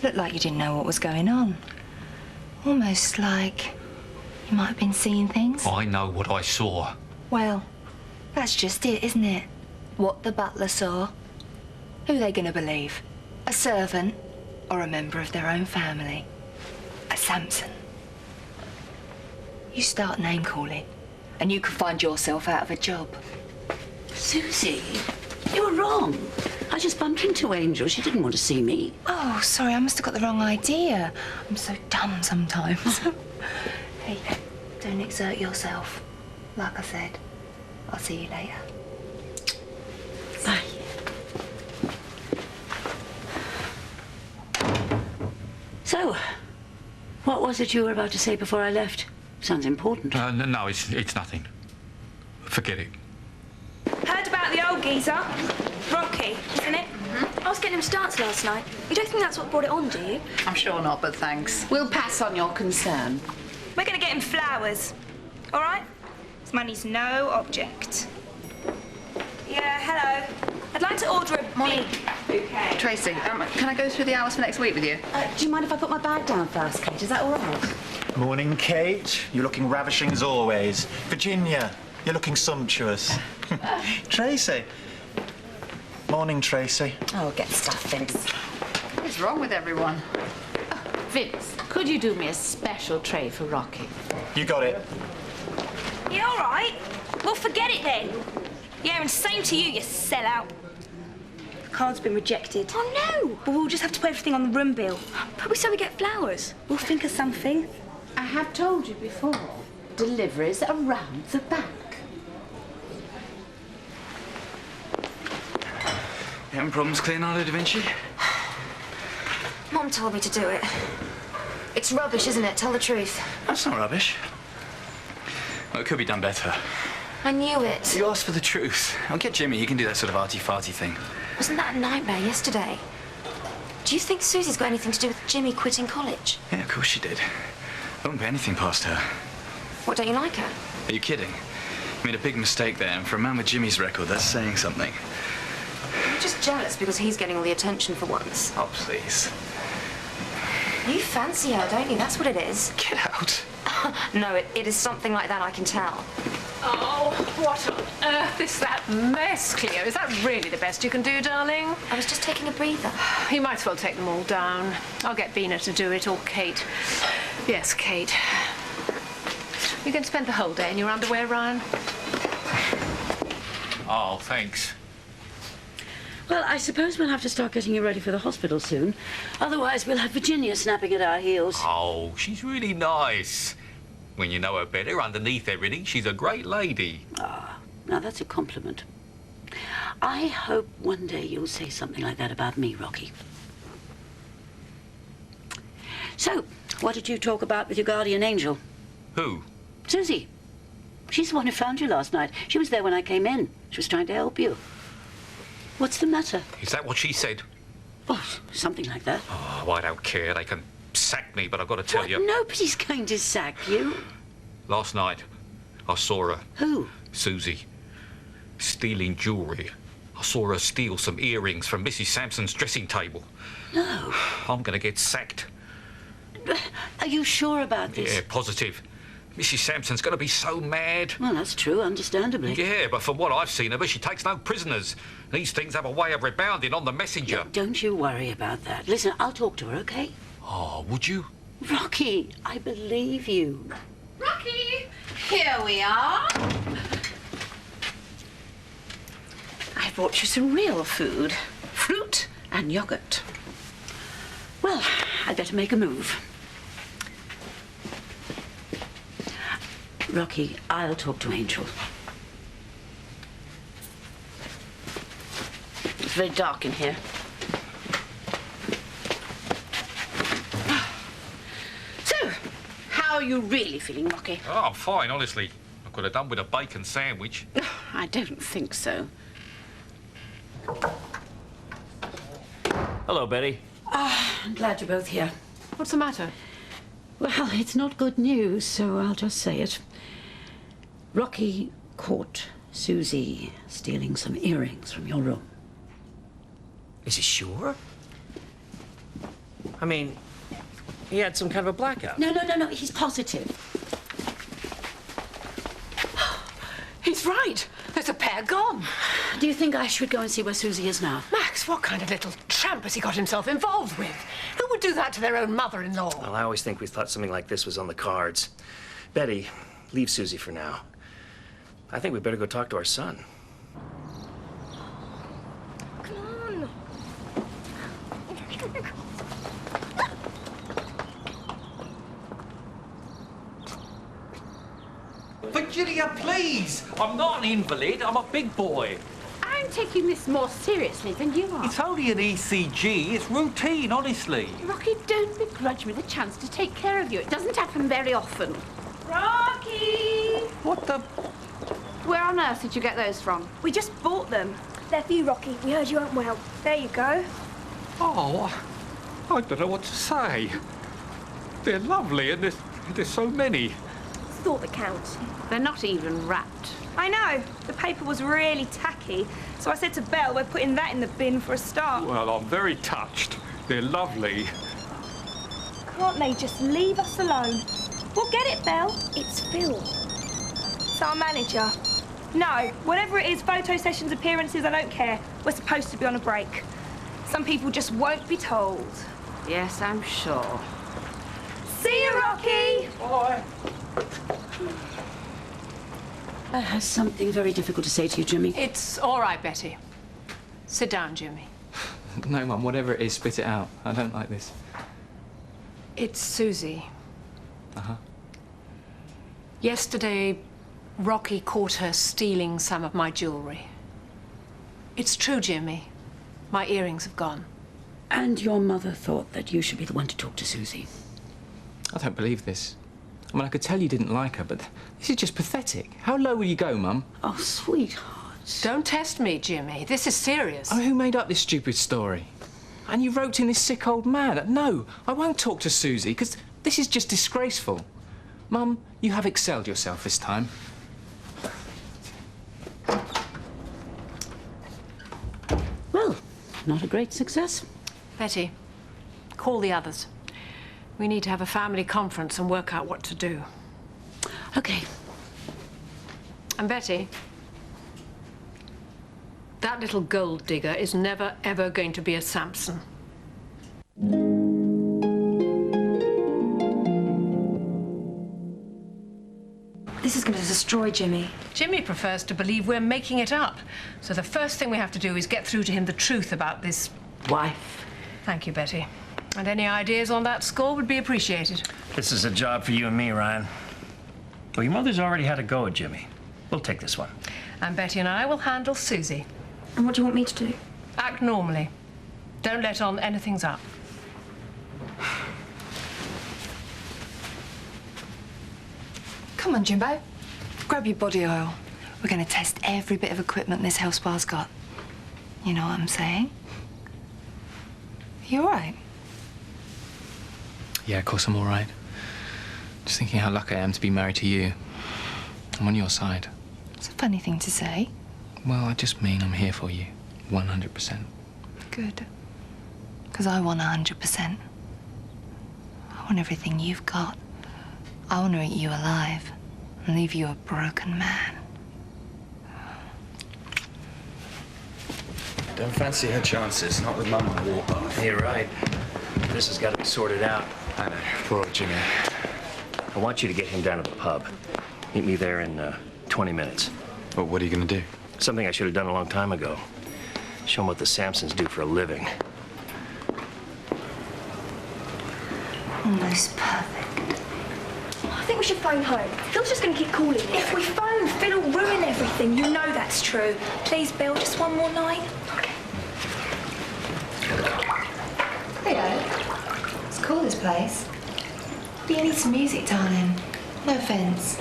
Looked like you didn't know what was going on. Almost like you might have been seeing things. I know what I saw. Well, that's just it, isn't it? What the butler saw. Who are they going to believe? A servant or a member of their own family? A Sampson. You start name-calling and you can find yourself out of a job. Susie, you were wrong. I just bumped into Angel. She didn't want to see me. Oh, sorry, I must have got the wrong idea. I'm so dumb sometimes. Hey, don't exert yourself. Like I said, I'll see you later. Bye. So, what was it you were about to say before I left? Sounds important. No, it's nothing. Forget it. Heard about the old geezer? Rocky, isn't it? I was getting him to dance last night. You don't think that's what brought it on, do you? I'm sure not, but thanks. We'll pass on your concern. We're going to get him flowers. All right? His money's no object. Yeah, hello. I'd like to order a big bouquet. Tracy, can I go through the hours for next week with you? Do you mind if I put my bag down first, Kate? Is that all right? Morning, Kate. You're looking ravishing as always. Virginia, you're looking sumptuous. Tracy. Morning, Tracy. Oh, get stuff, Vince. What is wrong with everyone? Oh, Vince, could you do me a special tray for Rocky? You got it. Yeah, all right. Well, forget it then. Yeah, and same to you, you sellout. The card's been rejected. Oh, no! But we'll just have to put everything on the room bill. But we said we get flowers. We'll think of something. I have told you before. Deliveries around the back. You having problems, Leonardo da Vinci? Mom told me to do it. It's rubbish, isn't it? Tell the truth. That's not rubbish. Well, it could be done better. I knew it. You asked for the truth. I'll get Jimmy. He can do that sort of arty-farty thing. Wasn't that a nightmare yesterday? Do you think Susie's got anything to do with Jimmy quitting college? Yeah, of course she did. I wouldn't put anything past her. What, don't you like her? Are you kidding? You made a big mistake there, and for a man with Jimmy's record, that's saying something. You're just jealous because he's getting all the attention for once. Oh, please. You fancy her, don't you? That's what it is. Get out. No, it is something like that, I can tell. Oh, what on earth is that mess, Cleo? Is that really the best you can do, darling? I was just taking a breather. You might as well take them all down. I'll get Bina to do it, or Kate. Yes, Kate. You can spend the whole day in your underwear, Ryan? Oh, thanks. Well, I suppose we'll have to start getting you ready for the hospital soon. Otherwise, we'll have Virginia snapping at our heels. Oh, she's really nice. When you know her better, underneath everything, she's a great lady. Ah, now that's a compliment. I hope one day you'll say something like that about me, Rocky. So, what did you talk about with your guardian angel? Who? Susie. She's the one who found you last night. She was there when I came in. She was trying to help you. What's the matter? Is that what she said? Oh, something like that. Oh, I don't care. They can sack me, but I've got to tell you. Nobody's going to sack you. Last night, I saw her. Who? Susie. Stealing jewellery I saw her steal some earrings from Mrs. Sampson's dressing table. No. I'm going to get sacked. Are you sure about this? Yeah, positive. Mrs. Sampson's going to be so mad. Well, that's true, understandably. Yeah, but from what I've seen of her, she takes no prisoners. These things have a way of rebounding on the messenger. Look, don't you worry about that. Listen, I'll talk to her, okay? Oh, would you? Rocky, I believe you. Rocky! Here we are. I brought you some real food. Fruit and yogurt. Well, I'd better make a move. Rocky, I'll talk to Angel. It's very dark in here. So, how are you really feeling, Rocky? Oh, I'm fine, honestly. I could have done with a bacon sandwich. I don't think so. Hello, Betty. I'm glad you're both here. What's the matter? Well, it's not good news, so I'll just say it. Rocky caught Susie stealing some earrings from your room. Is he sure? I mean, he had some kind of a blackout. No, he's positive. He's right. There's a pair gone. Do you think I should go and see where Susie is now? Max, what kind of little tramp has he got himself involved with? Who would do that to their own mother-in-law? Well, I always think we thought something like this was on the cards. Betty, leave Susie for now. I think we better go talk to our son. Come on. Virginia, please! I'm not an invalid. I'm a big boy. I'm taking this more seriously than you are. It's only an ECG. It's routine, honestly. Rocky, don't begrudge me the chance to take care of you. It doesn't happen very often. Rocky! What the... Where on earth did you get those from? We just bought them. They're for you, Rocky. We heard you weren't well. There you go. Oh, I don't know what to say. They're lovely, and there's so many. It's thought that counts. They're not even wrapped. I know. The paper was really tacky, so I said to Belle, we're putting that in the bin for a start. Well, I'm very touched. They're lovely. Can't they just leave us alone? We'll get it, Belle. It's Phil. It's our manager. No, whatever it is, photo sessions, appearances, I don't care. We're supposed to be on a break. Some people just won't be told. Yes, I'm sure. See you, Rocky! Bye. I have something very difficult to say to you, Jimmy. It's all right, Betty. Sit down, Jimmy. No, Mum, whatever it is, spit it out. I don't like this. It's Susie. Uh-huh. Yesterday, Rocky caught her stealing some of my jewelry. It's true, Jimmy. My earrings have gone. And your mother thought that you should be the one to talk to Susie. I don't believe this. I mean, I could tell you didn't like her, but this is just pathetic. How low will you go, Mum? Oh, sweetheart. Don't test me, Jimmy. This is serious. I mean, who made up this stupid story? And you wrote in this sick old man. No, I won't talk to Susie, because this is just disgraceful. Mum, you have excelled yourself this time. Well, not a great success. Betty, call the others. We need to have a family conference and work out what to do. Okay. And Betty, that little gold digger is never, ever going to be a Sampson. This is going to destroy Jimmy. Jimmy prefers to believe we're making it up. So the first thing we have to do is get through to him the truth about this wife. Thank you, Betty. And any ideas on that score would be appreciated. This is a job for you and me, Ryan. Well, your mother's already had a go at Jimmy. We'll take this one. And Betty and I will handle Susie. And what do you want me to do? Act normally. Don't let on anything's up. Come on, Jimbo. Grab your body oil. We're going to test every bit of equipment this health spa's got. You know what I'm saying? You all right? Yeah, of course I'm all right. Just thinking how lucky I am to be married to you. I'm on your side. It's a funny thing to say. Well, I just mean I'm here for you. 100%. Good. Because I want 100%. I want everything you've got. I want to eat you alive and leave you a broken man. Don't fancy her chances, not with Mum on the warpath. You're right. This has got to be sorted out. I know. Poor old Jimmy. I want you to get him down to the pub. Meet me there in 20 minutes. Well, what are you going to do? Something I should have done a long time ago. Show him what the Sampsons do for a living. Almost perfect. I think we should phone home. Phil's just going to keep calling you. If we phone, Phil will ruin everything. You know that's true. Please, Bill, just one more night. Theo, it's cool, this place. But you need some music, darling. No offence.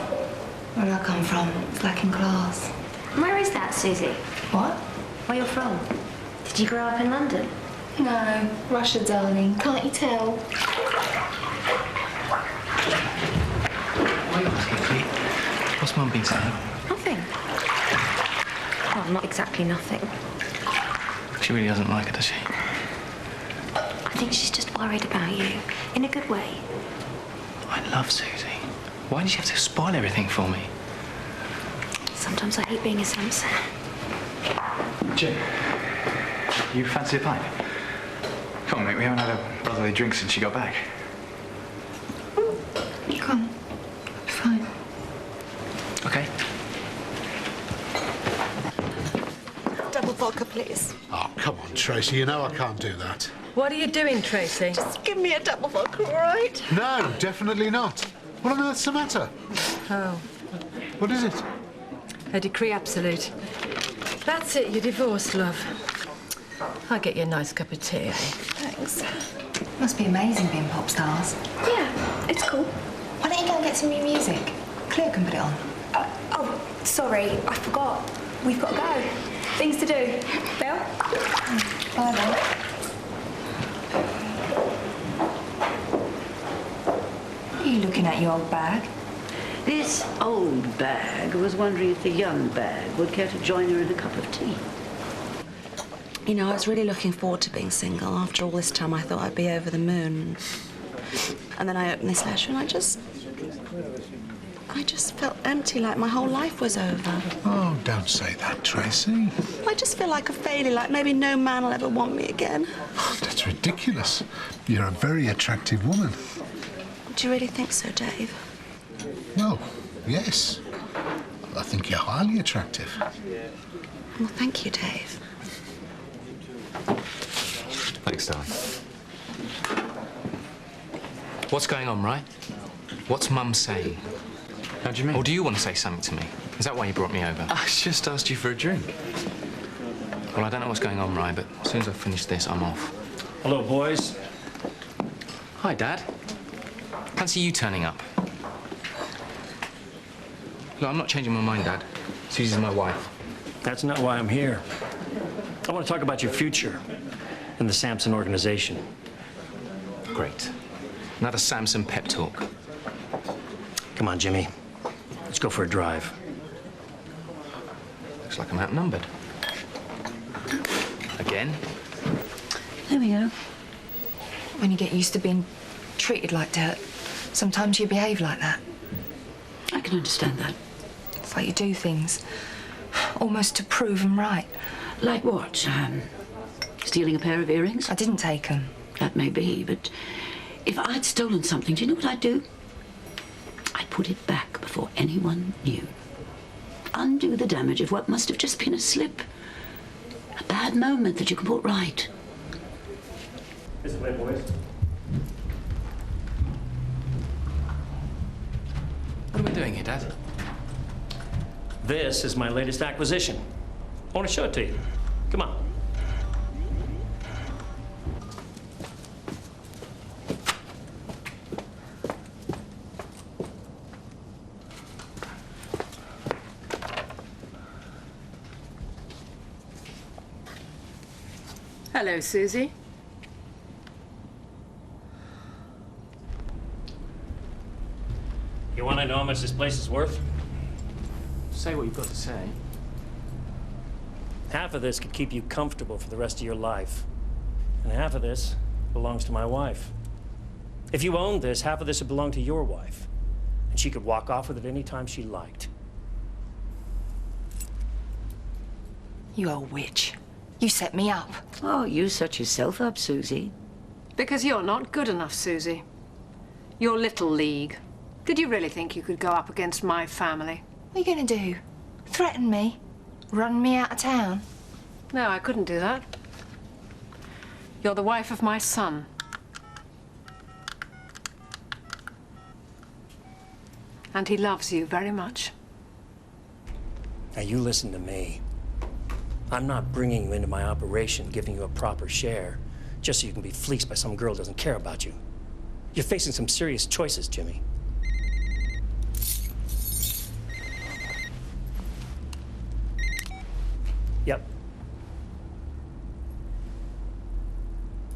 Where I come from, it's lacking class. Where is that, Susie? What? Where you're from? Did you grow up in London? No, Russia, darling. Can't you tell? Why are you asking, Pete? What's Mum been saying? Nothing. Well, not exactly nothing. She really doesn't like it, does she? I think she's just worried about you, in a good way. I love Susie. Why did you have to spoil everything for me? Sometimes I hate being a Samson. Jim, you fancy a pint? Come on, mate, we haven't had a brotherly drink since you got back. Come. Fine. Okay. Double vodka, please. Oh, come on, Tracy. You know I can't do that. What are you doing, Tracy? Just give me a double vodka, all right? No, definitely not. What on earth's the matter? Oh, What is it? a decree absolute. That's it, you're divorced, love. I'll get you a nice cup of tea, eh? Thanks. Must be amazing being pop stars. Yeah, it's cool. Why don't you go and get some new music? Cleo can put it on. Oh, sorry, I forgot. We've got to go. Things to do. Bill? Bye then. What are you looking at, you old bag? This old bag was wondering if the young bag would care to join her in a cup of tea. You know, I was really looking forward to being single. After all this time, I thought I'd be over the moon. And then I opened this letter and I just felt empty, like my whole life was over. Oh, don't say that, Tracy. I just feel like a failure, like maybe no man will ever want me again. That's ridiculous. You're a very attractive woman. Do you really think so, Dave? Well, yes. I think you're highly attractive. Well, thank you, Dave. Thanks, darling. What's going on, right? What's Mum saying? How do you mean? Or do you want to say something to me? Is that why you brought me over? I just asked you for a drink. Well, I don't know what's going on, Rye, but as soon as I finish this, I'm off. Hello, boys. Hi, Dad. Fancy you turning up? Look, I'm not changing my mind, Dad. Susie's my wife. That's not why I'm here. I want to talk about your future in the Sampson organization. Great. Another Samson pep talk. Come on, Jimmy. Let's go for a drive. Looks like I'm outnumbered. Again? There we go. When you get used to being treated like dirt, sometimes you behave like that. I can understand that. It's like you do things almost to prove them right. Like what? Stealing a pair of earrings? I didn't take them. That may be, but if I'd stolen something, do you know what I'd do? I'd put it back before anyone knew. Undo the damage of what must have just been a slip. A bad moment that you can put right. This way, boys. What are we doing here, Dad? This is my latest acquisition. I want to show it to you. Come on. Hello, Susie. You want to know how much this place is worth? Say what you've got to say. Half of this could keep you comfortable for the rest of your life. And half of this belongs to my wife. If you owned this, half of this would belong to your wife. And she could walk off with it any time she liked. You old witch. You set me up. Oh, you set yourself up, Susie. Because you're not good enough, Susie. You're Little League. Did you really think you could go up against my family? What are you going to do? Threaten me? Run me out of town? No, I couldn't do that. You're the wife of my son. And he loves you very much. Now, you listen to me. I'm not bringing you into my operation, giving you a proper share, just so you can be fleeced by some girl who doesn't care about you. You're facing some serious choices, Jimmy. Yep.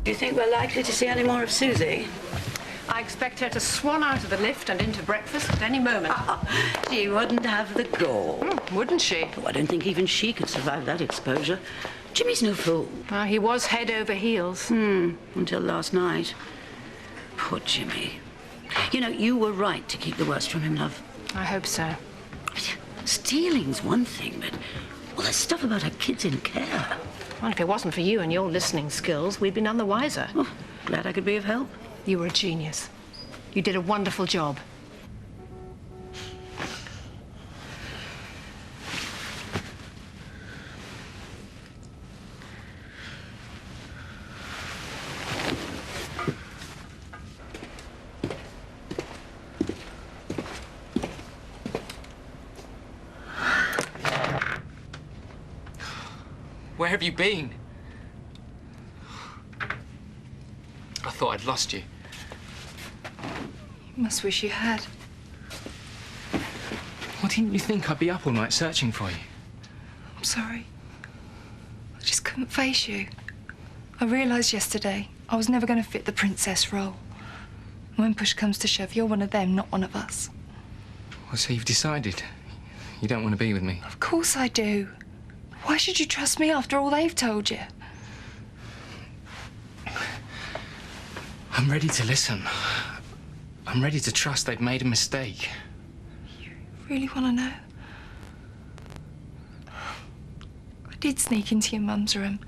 Do you think we're likely to see any more of Susie? I expect her to swan out of the lift and into breakfast at any moment. She wouldn't have the gall. Wouldn't she? Oh, I don't think even she could survive that exposure. Jimmy's no fool. He was head over heels. Until last night. Poor Jimmy. You know, you were right to keep the worst from him, love. I hope so. Stealing's one thing, but all that stuff about her kids in care. Well, if it wasn't for you and your listening skills, we'd be none the wiser. Oh, glad I could be of help. You were a genius. You did a wonderful job. Where have you been? I thought I'd lost you. You must wish you had. Well, didn't you think I'd be up all night searching for you? I'm sorry. I just couldn't face you. I realised yesterday I was never going to fit the princess role. When push comes to shove, you're one of them, not one of us. Well, so you've decided you don't want to be with me? Of course I do. Why should you trust me after all they've told you? I'm ready to listen. I'm ready to trust they've made a mistake. You really want to know? I did sneak into your mum's room.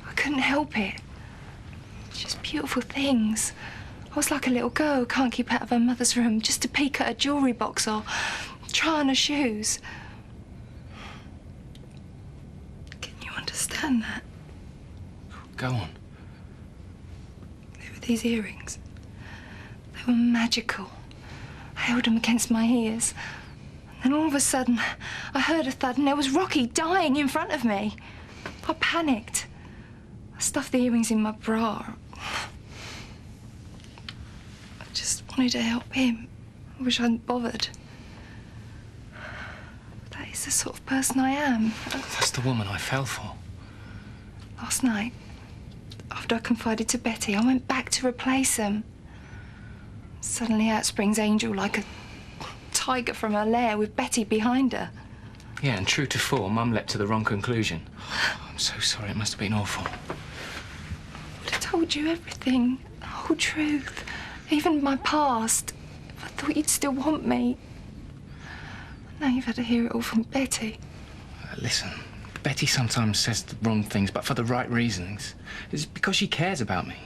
I couldn't help it. Just beautiful things. I was like a little girl who can't keep out of her mother's room just to peek at her jewellery box or try on her shoes. Can you understand that? Go on. There were these earrings. They were magical. I held them against my ears. And then all of a sudden, I heard a thud and there was Rocky dying in front of me. I panicked. I stuffed the earrings in my bra. I just wanted to help him. I wish I hadn't bothered. That is the sort of person I am. That's the woman I fell for. Last night, after I confided to Betty, I went back to replace them. Suddenly out springs Angel like a tiger from her lair with Betty behind her. Yeah, and true to form, Mum leapt to the wrong conclusion. I'm so sorry, it must have been awful. I'd have told you everything, the whole truth, even my past, if I thought you'd still want me. Now you've had to hear it all from Betty. Listen, Betty sometimes says the wrong things, but for the right reasons. It's because she cares about me.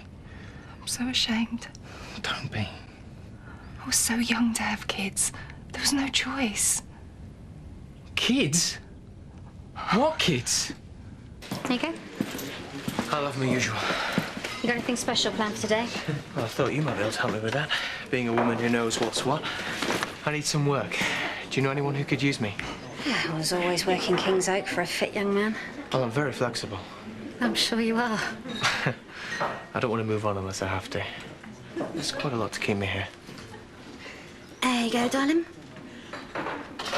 I'm so ashamed. Don't be. I was so young to have kids. There was no choice. Kids? What kids? There you go. I love my usual. You got anything special planned for today? Well, I thought you might be able to help me with that. Being a woman who knows what's what. I need some work. Do you know anyone who could use me? Yeah, I was always working King's Oak for a fit young man. Well, I'm very flexible. I'm sure you are. I don't want to move on unless I have to. There's quite a lot to keep me here. There you go, darling.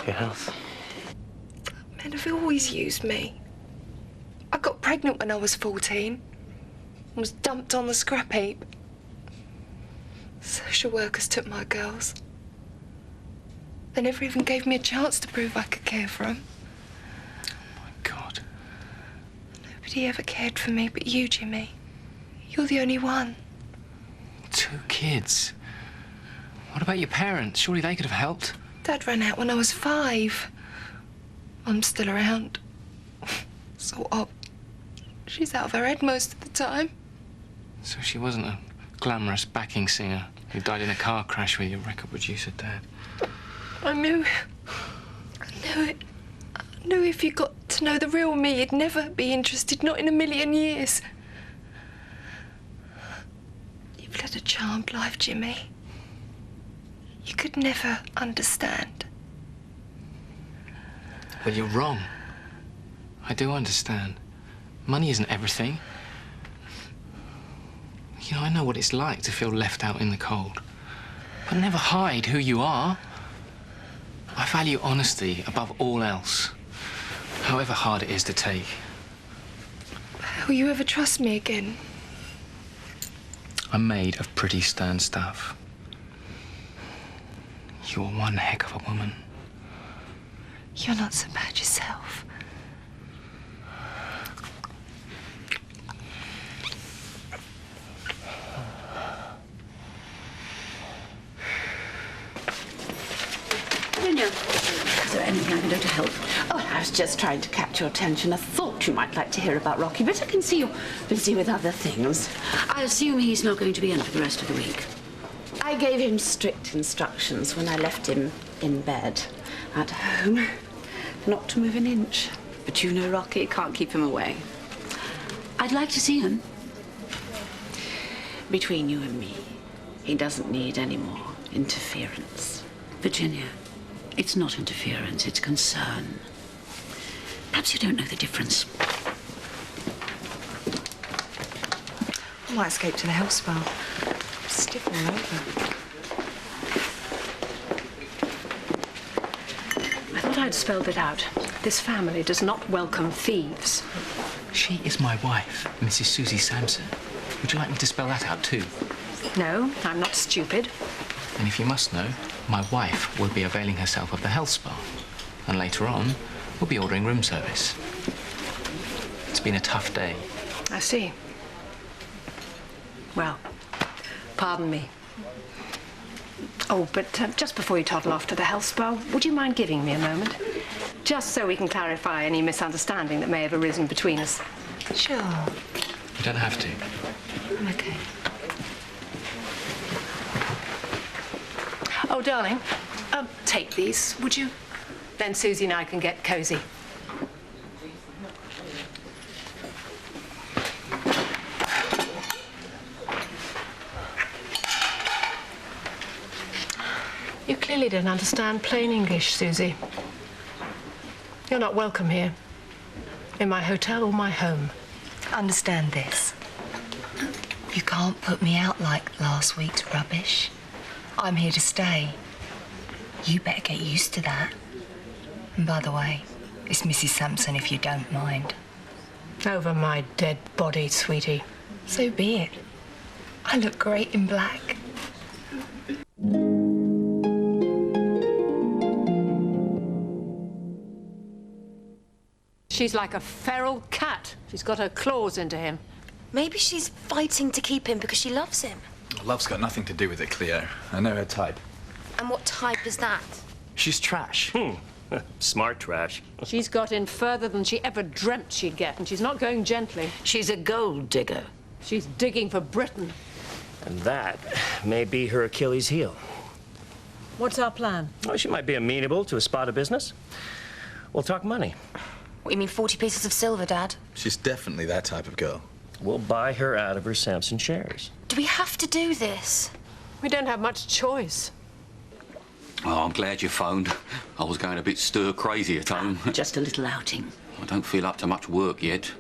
Your health. Men have always used me. I got pregnant when I was 14 and was dumped on the scrap heap. Social workers took my girls. They never even gave me a chance to prove I could care for them. Oh, my God. Nobody ever cared for me but you, Jimmy. You're the only one. 2 kids. What about your parents? Surely they could have helped. Dad ran out when I was 5. Mum's still around. Sort of. She's out of her head most of the time. So she wasn't a glamorous backing singer who died in a car crash with your record producer, Dad. I knew it. I knew it. I knew if you got to know the real me, you'd never be interested, not in a million years. You've led a charmed life, Jimmy. You could never understand. Well, you're wrong. I do understand. Money isn't everything. You know, I know what it's like to feel left out in the cold. But never hide who you are. I value honesty above all else, however hard it is to take. Will you ever trust me again? I'm made of pretty stern stuff. You're one heck of a woman. You're not so bad yourself. Virginia, is there anything I can do to help? Oh, I was just trying to catch your attention. I thought you might like to hear about Rocky, but I can see you're busy with other things. I assume he's not going to be in for the rest of the week. I gave him strict instructions when I left him in bed at home, not to move an inch. But you know Rocky, can't keep him away. I'd like to see him. Between you and me, he doesn't need any more interference. Virginia, it's not interference, it's concern. Perhaps you don't know the difference. I might escape to the health spa. Stiff all over. I thought I'd spelled it out. This family does not welcome thieves. She is my wife, Mrs. Susie Sampson. Would you like me to spell that out too? No, I'm not stupid. And if you must know, my wife will be availing herself of the health spa. And later on, we'll be ordering room service. It's been a tough day. I see. Well, pardon me. Oh, but just before you toddle off to the health spa, would you mind giving me a moment? Just so we can clarify any misunderstanding that may have arisen between us. Sure. You don't have to. I'm okay. Oh, darling, take these, would you? Then Susie and I can get cosy. You clearly don't understand plain English, Susie. You're not welcome here. In my hotel or my home. Understand this. You can't put me out like last week's rubbish. I'm here to stay. You better get used to that. And by the way, it's Mrs. Sampson if you don't mind. Over my dead body, sweetie. So be it. I look great in black. She's like a feral cat. She's got her claws into him. Maybe she's fighting to keep him because she loves him. Love's got nothing to do with it, Cleo. I know her type. And what type is that? She's trash. Smart trash. She's got in further than she ever dreamt she'd get, and she's not going gently. She's a gold digger. She's digging for Britain. And that may be her Achilles heel. What's our plan? Well, she might be amenable to a spot of business. We'll talk money. What, you mean 40 pieces of silver, Dad? She's definitely that type of girl. We'll buy her out of her Sampson shares. Do we have to do this? We don't have much choice. Oh, I'm glad you phoned. I was going a bit stir-crazy at home. Just a little outing. I don't feel up to much work yet.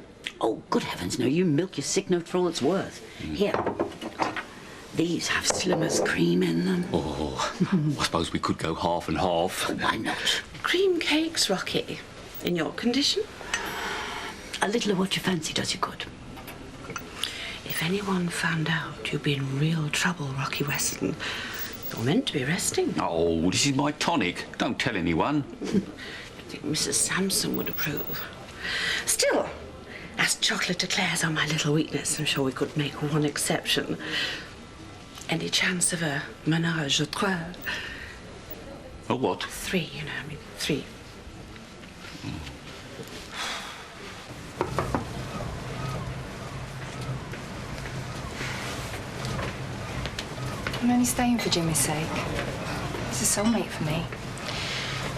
Oh, good heavens, no. You milk your sick note for all it's worth. Here. These have Slimmer's cream in them. Oh, I suppose we could go half and half. Why not? Cream cakes, Rocky. In your condition? A little of what you fancy does you good. If anyone found out you'd be in real trouble, Rocky Weston, you're meant to be resting. Oh, this is my tonic. Don't tell anyone. I think Mrs. Sampson would approve. Still, a As chocolate declares on my little weakness, I'm sure we could make one exception. Any chance of a ménage à trois? A what? 3, you know, I mean, 3. I'm only staying for Jimmy's sake. He's a soulmate for me.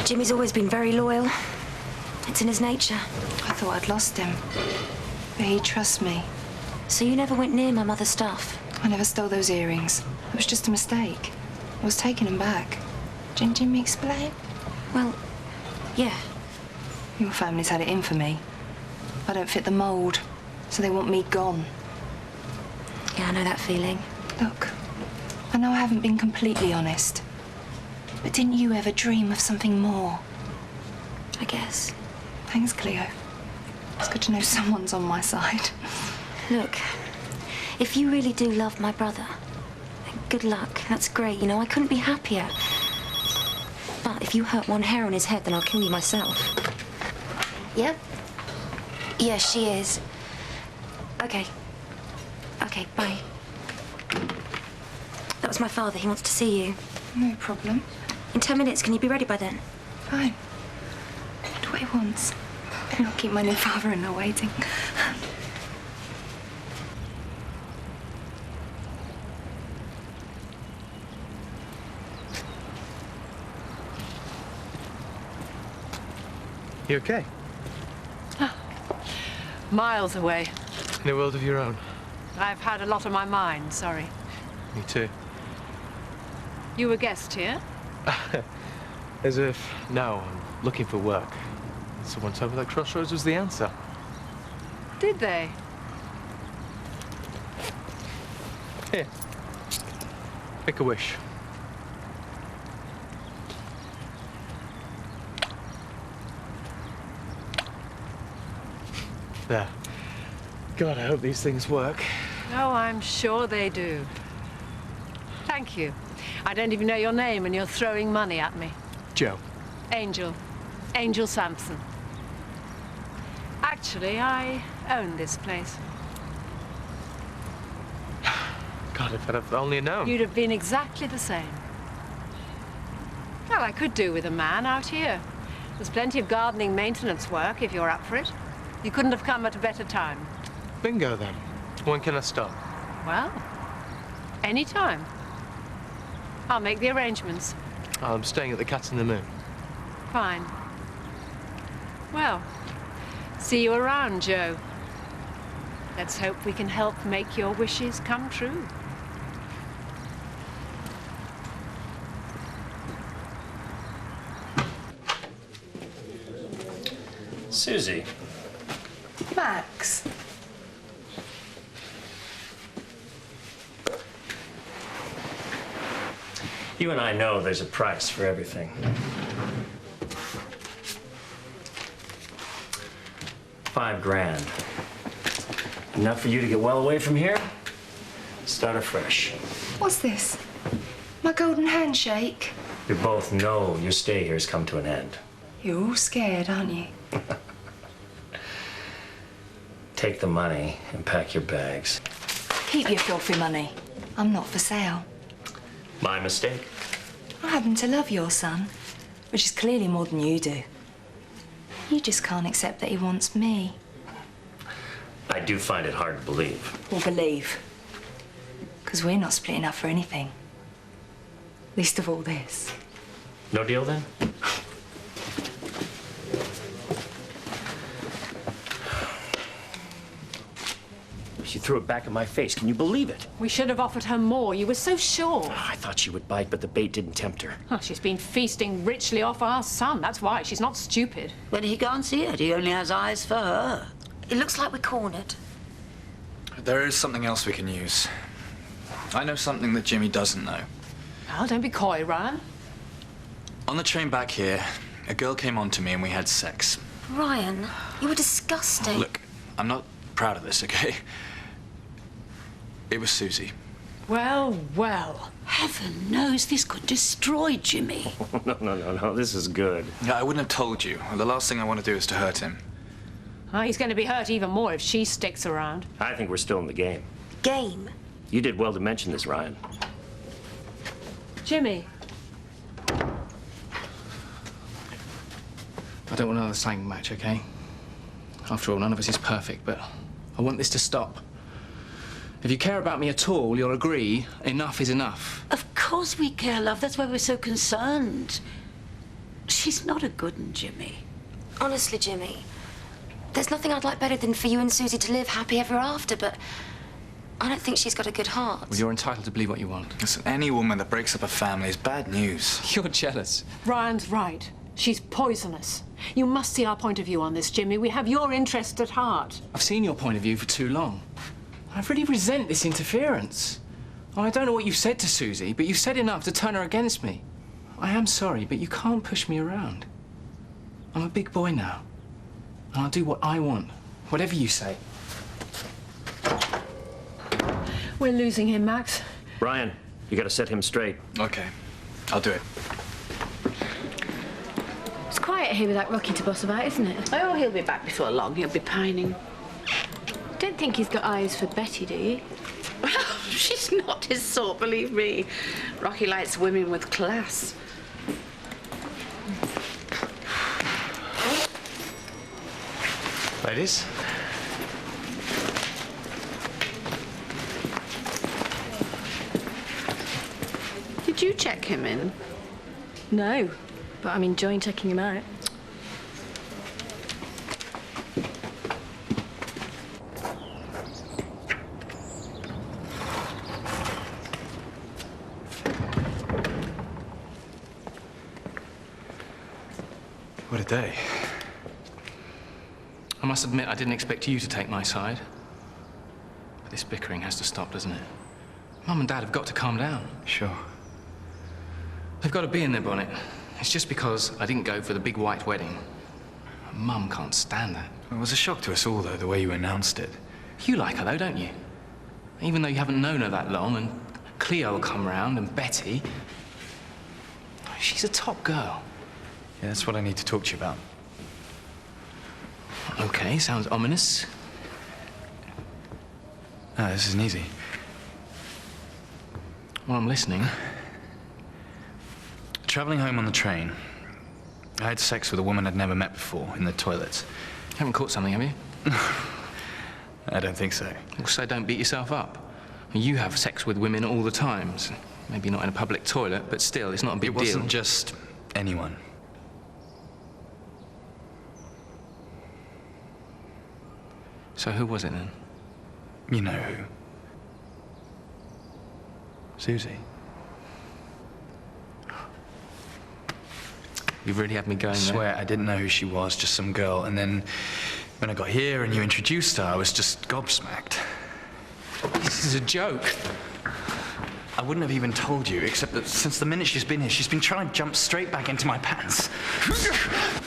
Jimmy's always been very loyal. It's in his nature. I thought I'd lost him. But he trusts me. So you never went near my mother's stuff? I never stole those earrings. It was just a mistake. I was taking them back. Didn't Jimmy explain? Well, yeah. Your family's had it in for me. I don't fit the mould, so they want me gone. Yeah, I know that feeling. Look, I know I haven't been completely honest. But didn't you ever dream of something more? I guess. Thanks, Cleo. It's good to know someone's on my side. Look, if you really do love my brother, good luck. That's great, you know, I couldn't be happier. But if you hurt one hair on his head, then I'll kill you myself. Yep. Yeah, she is. Okay. Okay, bye. That was my father. He wants to see you. No problem. In 10 minutes, can you be ready by then? Fine. Do what he wants. Better not keep my new father-in-law waiting. You okay? Miles away. In a world of your own? I've had a lot on my mind, sorry. Me too. You were guest here? As if, no, I'm looking for work. Someone told me that Crossroads was the answer. Did they? Here. Make a wish. There. God, I hope these things work. Oh, I'm sure they do. Thank you. I don't even know your name and you're throwing money at me. Joe. Angel. Angel Sampson. Actually, I own this place. God, if I'd have only known. You'd have been exactly the same. Well, I could do with a man out here. There's plenty of gardening maintenance work if you're up for it. You couldn't have come at a better time. Bingo, then. When can I start? Well, any time. I'll make the arrangements. I'm staying at the Cat in the Moon. Fine. Well, see you around, Joe. Let's hope we can help make your wishes come true. Susie. Max. You and I know there's a price for everything. $5,000. Enough for you to get well away from here? Start afresh. What's this? My golden handshake? You both know your stay here has come to an end. You're all scared, aren't you? Take the money and pack your bags. Keep your filthy money. I'm not for sale. My mistake. I happen to love your son, which is clearly more than you do. You just can't accept that he wants me. I do find it hard to believe. Or believe. Because we're not splitting up for anything. Least of all this. No deal then? She threw it back in my face. Can you believe it? We should have offered her more. You were so sure. I thought she would bite, but the bait didn't tempt her. Oh, she's been feasting richly off our son. That's why. She's not stupid. But he can't see it. He only has eyes for her. It looks like we're cornered. There is something else we can use. I know something that Jimmy doesn't know. Well, don't be coy, Ryan. On the train back here, a girl came on to me and we had sex. Ryan, you were disgusting. Look, I'm not proud of this, okay? It was Susie. Well, well. Heaven knows this could destroy Jimmy. No. This is good. Yeah, I wouldn't have told you. The last thing I want to do is to hurt him. He's going to be hurt even more if she sticks around. I think we're still in the game. Game? You did well to mention this, Ryan. Jimmy. I don't want another slang match, okay? After all, none of us is perfect, but I want this to stop. If you care about me at all, you'll agree enough is enough. Of course we care, love. That's why we're so concerned. She's not a good one, Jimmy. Honestly, Jimmy, there's nothing I'd like better than for you and Susie to live happy ever after, but I don't think she's got a good heart. Well, you're entitled to believe what you want. Listen, any woman that breaks up a family is bad news. You're jealous. Ryan's right. She's poisonous. You must see our point of view on this, Jimmy. We have your interest at heart. I've seen your point of view for too long. I really resent this interference. Oh, I don't know what you've said to Susie, but you've said enough to turn her against me. I am sorry, but you can't push me around. I'm a big boy now, and I'll do what I want, whatever you say. We're losing him, Max. Ryan, you gotta set him straight. Okay, I'll do it. It's quiet here without Rocky to boss about, isn't it? Oh, he'll be back before long. He'll be pining. Don't think he's got eyes for Betty, do you? She's not his sort, believe me. Rocky likes women with class. Ladies? Did you check him in? No, but I'm enjoying checking him out. What a day. I must admit, I didn't expect you to take my side. But this bickering has to stop, doesn't it? Mum and Dad have got to calm down. Sure. They've got to be in their bonnet. It's just because I didn't go for the big white wedding. Mum can't stand that. It was a shock to us all, though, the way you announced it. You like her, though, don't you? Even though you haven't known her that long, and Cleo will come round, and Betty. She's a top girl. Yeah, that's what I need to talk to you about. Okay, sounds ominous. No, this isn't easy. Well, I'm listening. Traveling home on the train, I had sex with a woman I'd never met before in the toilets. Haven't caught something, have you? I don't think so. So don't beat yourself up. You have sex with women all the time. So maybe not in a public toilet, but still, it's not a big deal. It wasn't just anyone. So who was it then? You know who. Susie. You really had me going there. I swear I didn't know who she was, just some girl. And then when I got here and you introduced her, I was just gobsmacked. This is a joke. I wouldn't have even told you, except that since the minute she's been here, she's been trying to jump straight back into my pants.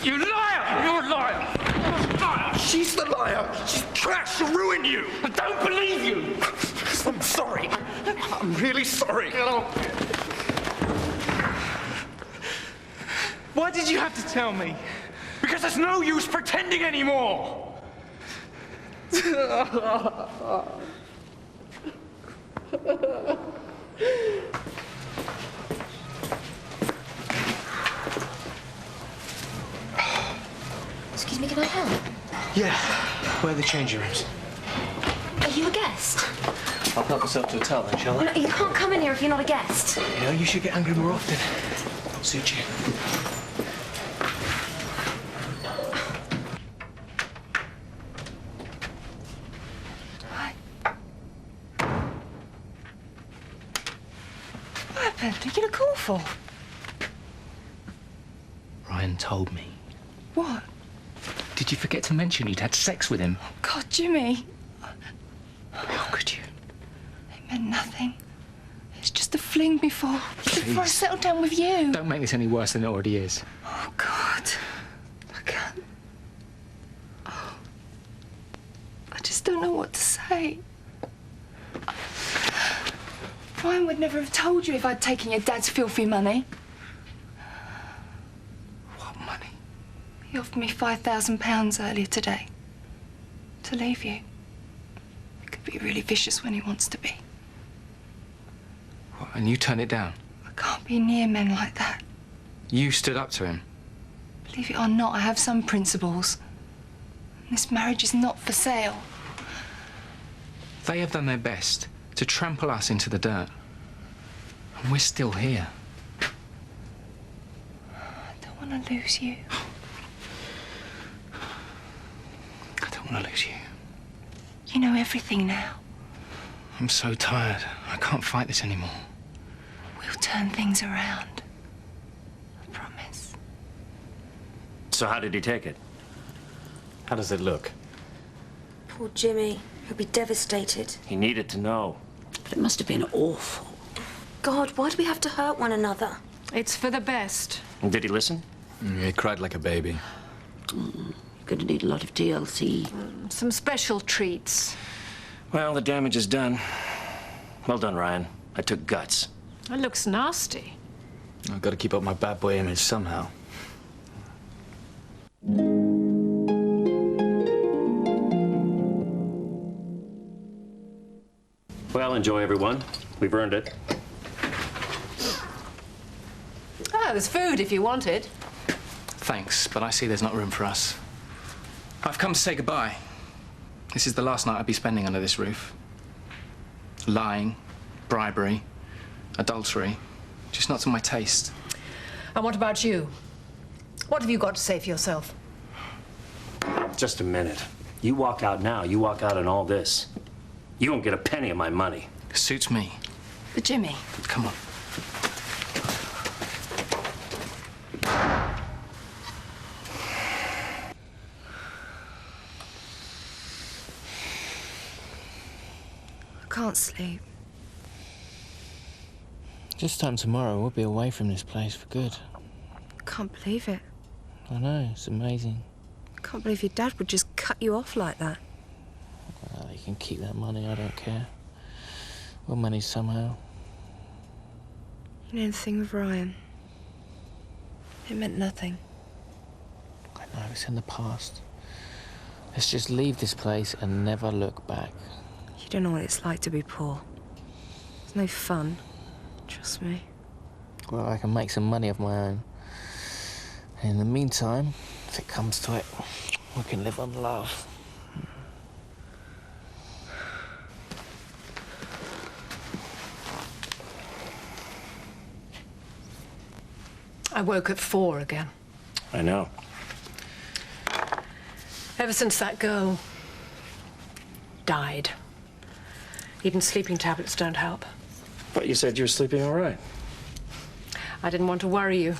You liar! You're a liar! She's the liar! She's trash! She'll ruin you! I don't believe you! I'm sorry. I'm really sorry. Why did you have to tell me? Because there's no use pretending anymore! Excuse me, can I help? Yeah. Where are the changing rooms? Are you a guest? I'll help myself to a towel then, shall I? No, you can't come in here if you're not a guest. You know, you should get angry more often. Won't suit you. What happened? Did you get a call for? Ryan told me. What? Did you forget to mention you'd had sex with him? God, Jimmy. How could you? It meant nothing. It's just a fling before I settled down with you. Don't make this any worse than it already is. Oh, God. I can't. Oh. I just don't know what to say. Ryan would never have told you if I'd taken your dad's filthy money. What money? He offered me £5,000 earlier today. to leave you. He could be really vicious when he wants to be. What, and you turned it down? I can't be near men like that. You stood up to him? Believe it or not, I have some principles. This marriage is not for sale. They have done their best to trample us into the dirt. And we're still here. I don't want to lose you. I don't want to lose you. You know everything now. I'm so tired. I can't fight this anymore. We'll turn things around. I promise. So how did he take it? How does it look? Poor Jimmy. He'll be devastated. He needed to know. But it must have been awful. God, why do we have to hurt one another? It's for the best. And did he listen? He cried like a baby. You're going to need a lot of TLC. Some special treats. Well, the damage is done. Well done, Ryan. I took guts. That looks nasty. I've got to keep up my bad boy image somehow. Well, enjoy, everyone. We've earned it. Oh, there's food if you want it. Thanks, but I see there's not room for us. I've come to say goodbye. This is the last night I'll be spending under this roof. Lying, bribery, adultery, just not to my taste. And what about you? What have you got to say for yourself? Just a minute. You walk out now, you walk out in all this. You won't get a penny of my money. Suits me. But Jimmy. Come on. I can't sleep. This time tomorrow, we'll be away from this place for good. I can't believe it. I know, it's amazing. I can't believe your dad would just cut you off like that. Well, you can keep that money, I don't care. We'll manage somehow. You know the thing with Ryan? It meant nothing. I know, it's in the past. Let's just leave this place and never look back. You don't know what it's like to be poor. It's no fun. Trust me. Well, I can make some money of my own. In the meantime, if it comes to it, we can live on love. I woke at 4 again. I know. Ever since that girl died. Even sleeping tablets don't help. But you said you were sleeping all right. I didn't want to worry you.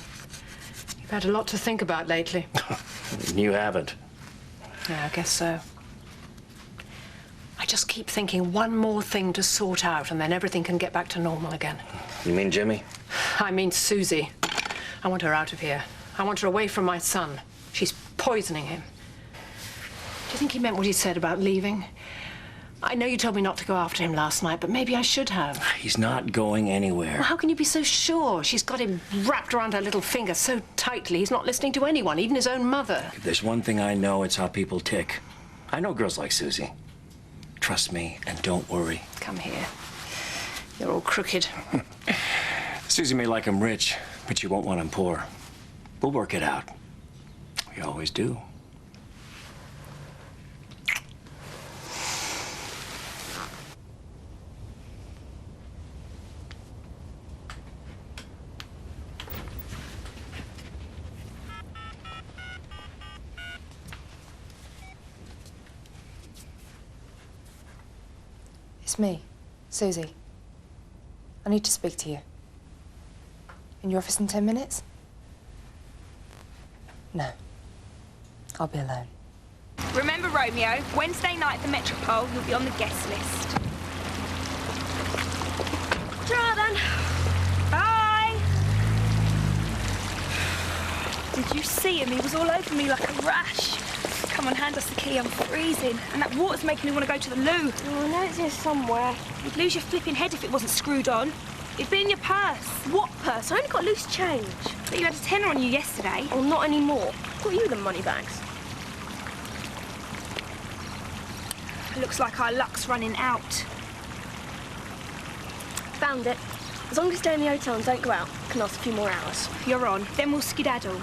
You've had a lot to think about lately. You haven't. Yeah, I guess so. I just keep thinking one more thing to sort out and then everything can get back to normal again. You mean Jimmy? I mean Susie. I want her out of here. I want her away from my son. She's poisoning him. Do you think he meant what he said about leaving? I know you told me not to go after him last night, but maybe I should have. He's not going anywhere. Well, how can you be so sure? She's got him wrapped around her little finger so tightly he's not listening to anyone, even his own mother. If there's one thing I know, it's how people tick. I know girls like Susie. Trust me and don't worry. Come here. You're all crooked. Susie may like him rich, but you won't want him poor. We'll work it out. We always do. It's me, Susie. I need to speak to you. In your office in 10 minutes? No. I'll be alone. Remember, Romeo, Wednesday night at the Metropole, you'll be on the guest list. Ta-ra then. Bye! Did you see him? He was all over me like a rash. Come on, hand us the key, I'm freezing. And that water's making me want to go to the loo. Oh, I know it's here somewhere. You'd lose your flipping head if it wasn't screwed on. It'd be in your purse. What purse? I only got loose change. But you had a tenner on you yesterday. Well, not anymore. Got you the money bags. Looks like our luck's running out. Found it. As long as you stay in the hotel and don't go out, it can last a few more hours. You're on. Then we'll skedaddle.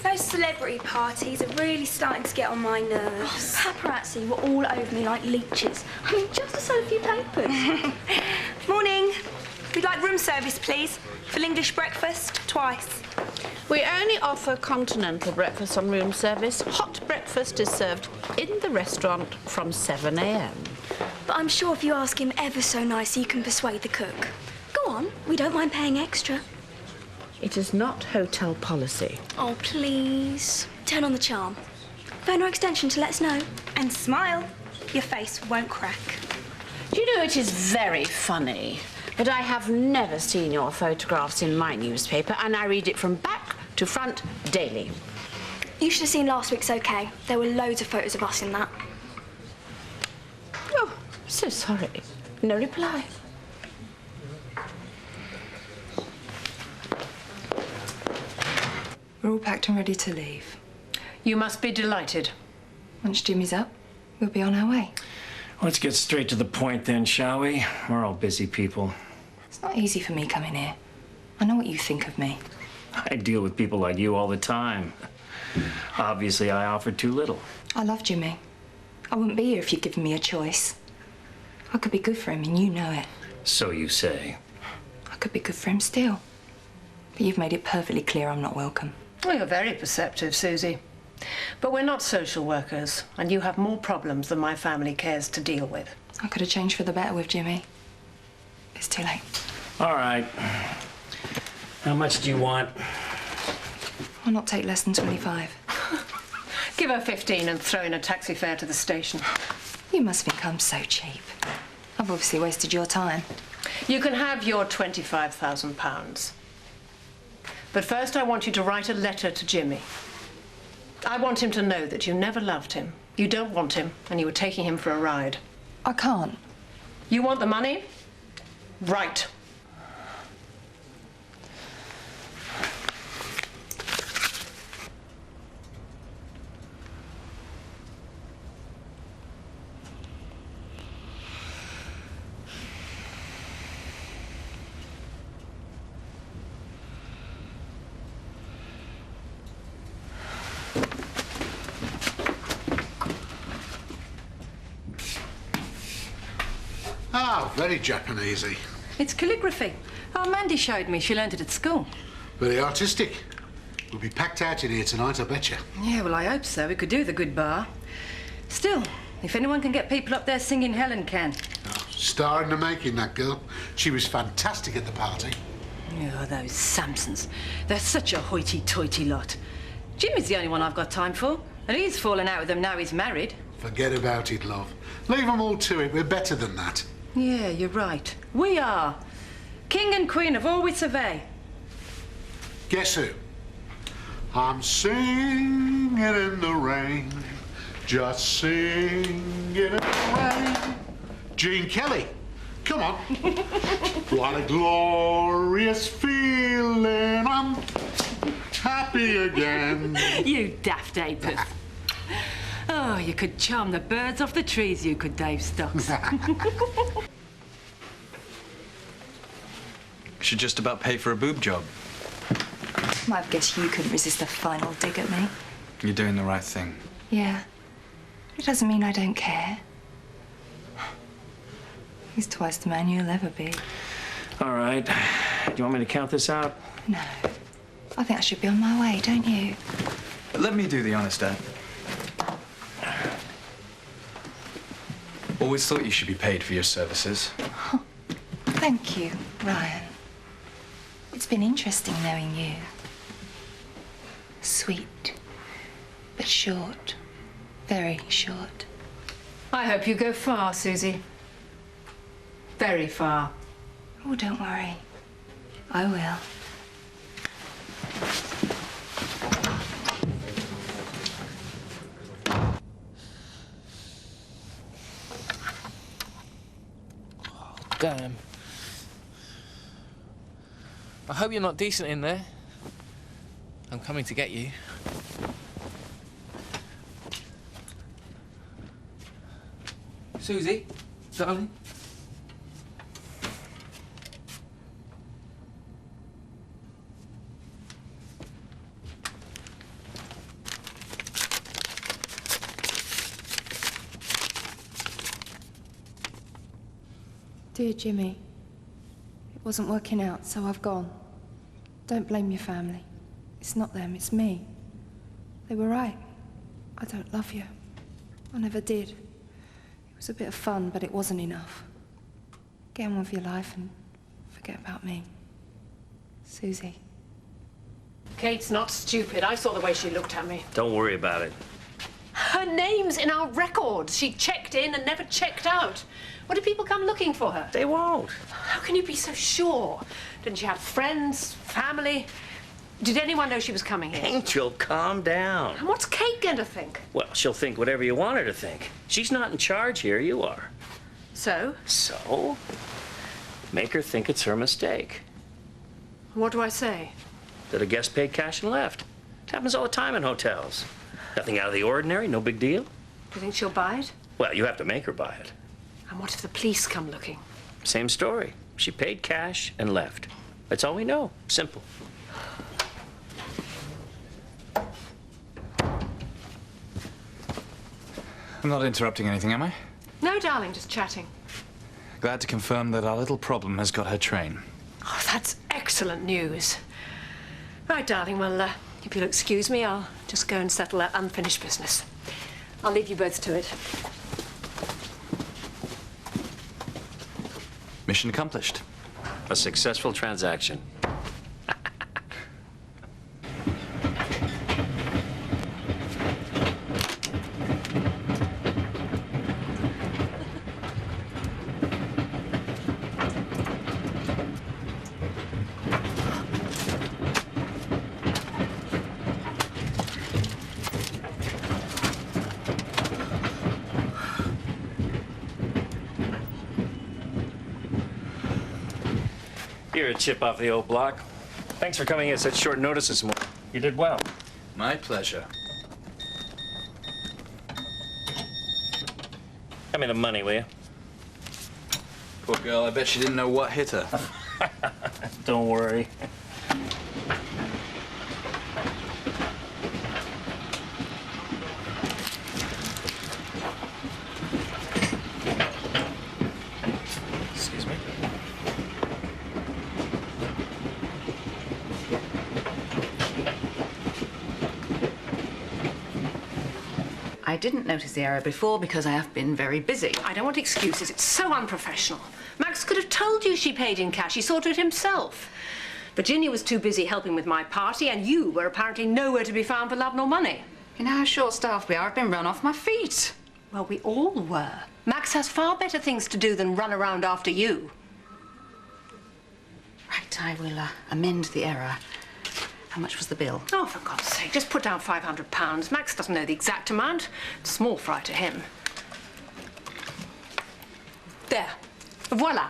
Those celebrity parties are really starting to get on my nerves. Oh, paparazzi were all over me like leeches. I mean, just to sell a few papers. Morning. We'd like room service, please. Full English breakfast, twice. We only offer continental breakfast on room service. Hot breakfast is served in the restaurant from 7 a.m. But I'm sure if you ask him ever so nicely, you can persuade the cook. Go on, we don't mind paying extra. It is not hotel policy. Oh, please. Turn on the charm. Phone our extension to let us know. And smile. Your face won't crack. Do you know, it is very funny, but I have never seen your photographs in my newspaper, and I read it from back to front daily. You should have seen last week's OK. There were loads of photos of us in that. Oh, so sorry. No reply. We're all packed and ready to leave. You must be delighted. Once Jimmy's up, we'll be on our way. Let's get straight to the point then, shall we? We're all busy people. It's not easy for me coming here. I know what you think of me. I deal with people like you all the time. Obviously, I offered too little. I love Jimmy. I wouldn't be here if you'd given me a choice. I could be good for him, and you know it. So you say. I could be good for him still. But you've made it perfectly clear I'm not welcome. Well, you're very perceptive, Susie. But we're not social workers, and you have more problems than my family cares to deal with. I could have changed for the better with Jimmy. It's too late. All right. How much do you want? I'll not take less than 25. Give her 15 and throw in a taxi fare to the station. You must think I'm so cheap. I've obviously wasted your time. You can have your £25,000. But first I want you to write a letter to Jimmy. I want him to know that you never loved him. You don't want him, and you were taking him for a ride. I can't. You want the money? Right. Ah, very Japanesey. It's calligraphy. Oh, Mandy showed me. She learned it at school. Very artistic. We'll be packed out in here tonight, I bet you. Yeah, well, I hope so. We could do the good bar. Still, if anyone can get people up there singing, Helen can. Oh, star in the making, that girl. She was fantastic at the party. Oh, those Sampsons. They're such a hoity-toity lot. Jimmy's the only one I've got time for. And he's fallen out with them now he's married. Forget about it, love. Leave them all to it. We're better than that. Yeah, you're right. We are. King and Queen of all we survey. Guess who? I'm singing in the rain, just singing in the rain. Gene Kelly, come on. What a glorious feeling, I'm happy again. You daft apers. Oh, you could charm the birds off the trees, you could, Dave Stocks. Should just about pay for a boob job. I guess you couldn't resist a final dig at me. You're doing the right thing. Yeah. It doesn't mean I don't care. He's twice the man you'll ever be. All right. Do you want me to count this out? No. I think I should be on my way, don't you? Let me do the honest act. Always thought you should be paid for your services. Thank you, Ryan. It's been interesting knowing you. Sweet, but short. Very short. I hope you go far, Susie. Very far. Oh, don't worry. I will. Damn. I hope you're not decent in there. I'm coming to get you. Susie, darling. Dear Jimmy, it wasn't working out, so I've gone. Don't blame your family. It's not them, it's me. They were right. I don't love you. I never did. It was a bit of fun, but it wasn't enough. Get on with your life and forget about me. Susie. Kate's not stupid. I saw the way she looked at me. Don't worry about it. Her name's in our records. She checked in and never checked out. What do people come looking for her? They won't. How can you be so sure? Didn't she have friends, family? Did anyone know she was coming here? Angel, calm down. And what's Kate going to think? Well, she'll think whatever you want her to think. She's not in charge here, you are. So? So? Make her think it's her mistake. What do I say? That a guest paid cash and left. It happens all the time in hotels. Nothing out of the ordinary, no big deal. Do you think she'll buy it? Well, you have to make her buy it. And what if the police come looking? Same story. She paid cash and left. That's all we know. Simple. I'm not interrupting anything, am I? No, darling, just chatting. Glad to confirm that our little problem has got her train. Oh, that's excellent news. Right, darling, well, if you'll excuse me, I'll just go and settle that unfinished business. I'll leave you both to it. Mission accomplished. A successful transaction. You're a chip off the old block. Thanks for coming at such short notice this morning. You did well. My pleasure. Hand me the money, will you? Poor girl, I bet she didn't know what hit her. Don't worry. Excuse me. I didn't notice the error before because I have been very busy. I don't want excuses. It's so unprofessional. Max could have told you she paid in cash. He saw to it himself. Virginia was too busy helping with my party, and you were apparently nowhere to be found for love nor money. You know how short-staffed we are? I've been run off my feet. Well, we all were. Max has far better things to do than run around after you. Right, I will amend the error. How much was the bill? Oh, for God's sake, just put down £500. Max doesn't know the exact amount. It's small fry to him. There. Voila.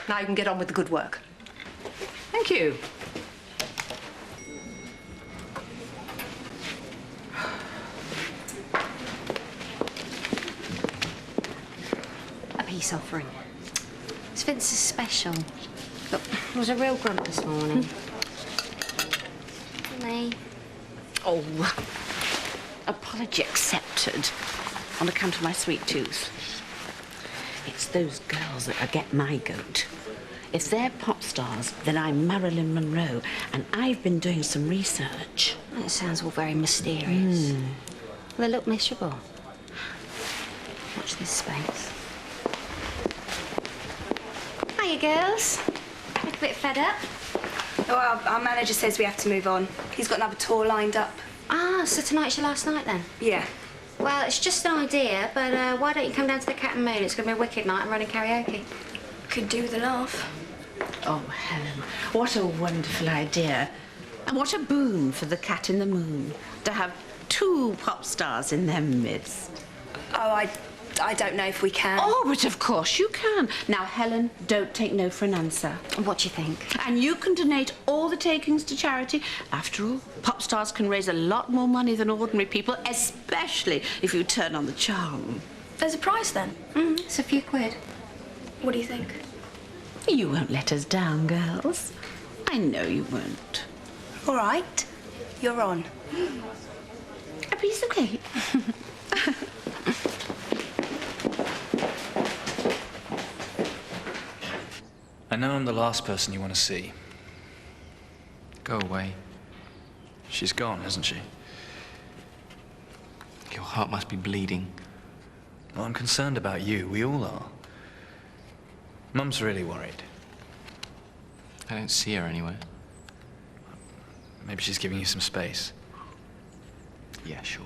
Now you can get on with the good work. Thank you. A peace offering. It's Vince's special. Look, it was a real grunt this morning. Me. Oh, apology accepted on account of my sweet tooth. It's those girls that get my goat. If they're pop stars, then I'm Marilyn Monroe, and I've been doing some research. It sounds all very mysterious. They look miserable. Watch this space. Hiya, girls. Look a bit fed up. Oh, our manager says we have to move on. He's got another tour lined up. Ah, so tonight's your last night then? Yeah. Well, it's just an idea, but why don't you come down to the Cat and Moon? It's going to be a wicked night and running karaoke. Could do with a laugh. Oh, Helen, what a wonderful idea. And what a boon for the Cat in the Moon to have two pop stars in their midst. Oh, I I don't know if we can. Oh, but of course you can. Now, Helen, don't take no for an answer. What do you think? And you can donate all the takings to charity. After all, pop stars can raise a lot more money than ordinary people, especially if you turn on the charm. There's a price then? It's a few quid. What do you think? You won't let us down, girls. I know you won't. All right. You're on. A piece of cake. I know I'm the last person you want to see. Go away. She's gone, hasn't she? Your heart must be bleeding. Well, I'm concerned about you. We all are. Mum's really worried. I don't see her anywhere. Maybe she's giving you some space. Yeah, sure.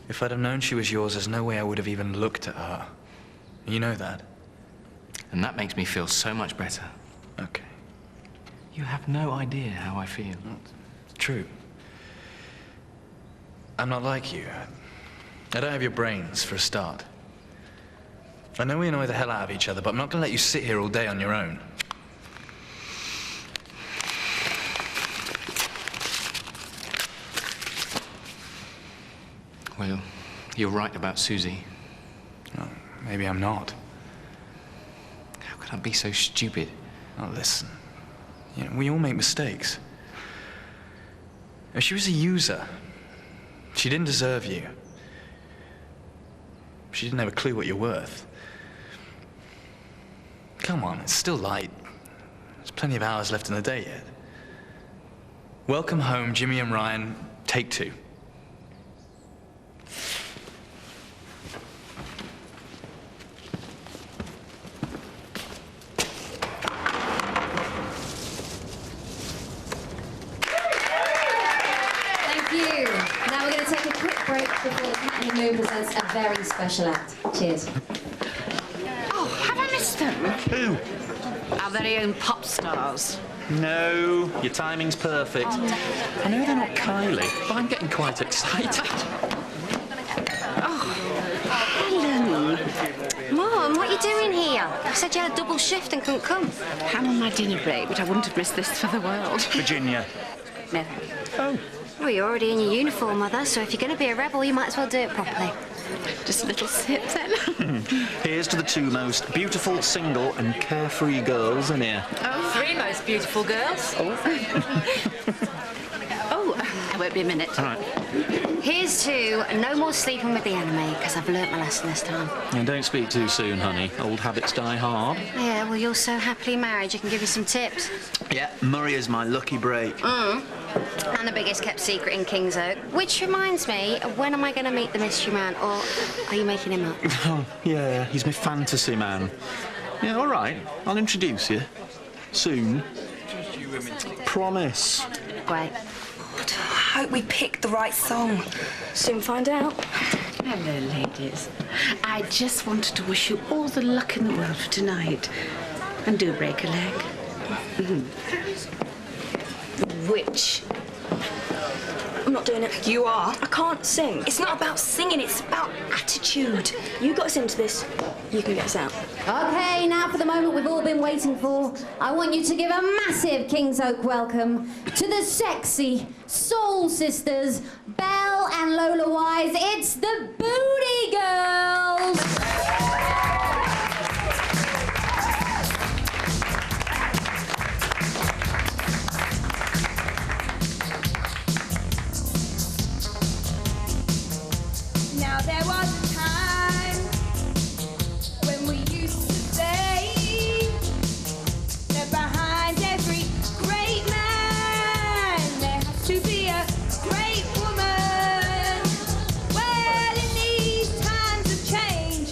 If I'd have known she was yours, there's no way I would have even looked at her. You know that? And that makes me feel so much better. Okay. You have no idea how I feel. It's true. I'm not like you. I don't have your brains, for a start. I know we annoy the hell out of each other, but I'm not going to let you sit here all day on your own. Well, you're right about Susie. Well, maybe I'm not. How could I be so stupid? Oh, listen. You know, we all make mistakes. She was a user. She didn't deserve you. She didn't have a clue what you're worth. Come on, it's still light. There's plenty of hours left in the day yet. Welcome home, Jimmy and Ryan. Take 2. Now we're going to take a quick break before the Cat in the Moon presents a very special act. Cheers. Oh, have I missed them? Who? Our very own pop stars. No, your timing's perfect. I know they're not Kylie, but I'm getting quite excited. Helen! Mum, what are you doing here? You said you had a double shift and couldn't come. I'm on my dinner break, but I wouldn't have missed this for the world. Virginia. No. Oh. Well, you're already in your uniform, Mother, so if you're going to be a rebel, you might as well do it properly. Just a little sip, then. Here's to the 2 most beautiful, single and carefree girls in here. Oh, 3 most beautiful girls. Oh, I won't be a minute. All right. Here's to no more sleeping with the enemy, because I've learnt my lesson this time. And don't speak too soon, honey. Old habits die hard. Yeah, well, you're so happily married, you can give you some tips. Yeah, Murray is my lucky break. And the biggest kept secret in King's Oak. Which reminds me, when am I going to meet the mystery man, or are you making him up? Oh, yeah, he's my fantasy man. Yeah, all right. I'll introduce you. Soon. Promise. Great. I hope we picked the right song. Soon find out. Hello, ladies. I just wanted to wish you all the luck in the world for tonight. And do break a leg. Which? I'm not doing it. You are? I can't sing. It's not about singing, it's about attitude. You got us into this, you can get us out. Okay, now for the moment we've all been waiting for. I want you to give a massive King's Oak welcome to the sexy soul sisters, Belle and Lola Wise. It's the Booty Girls. Now there was a time when we used to say that behind every great man there has to be a great woman. Well, in these times of change,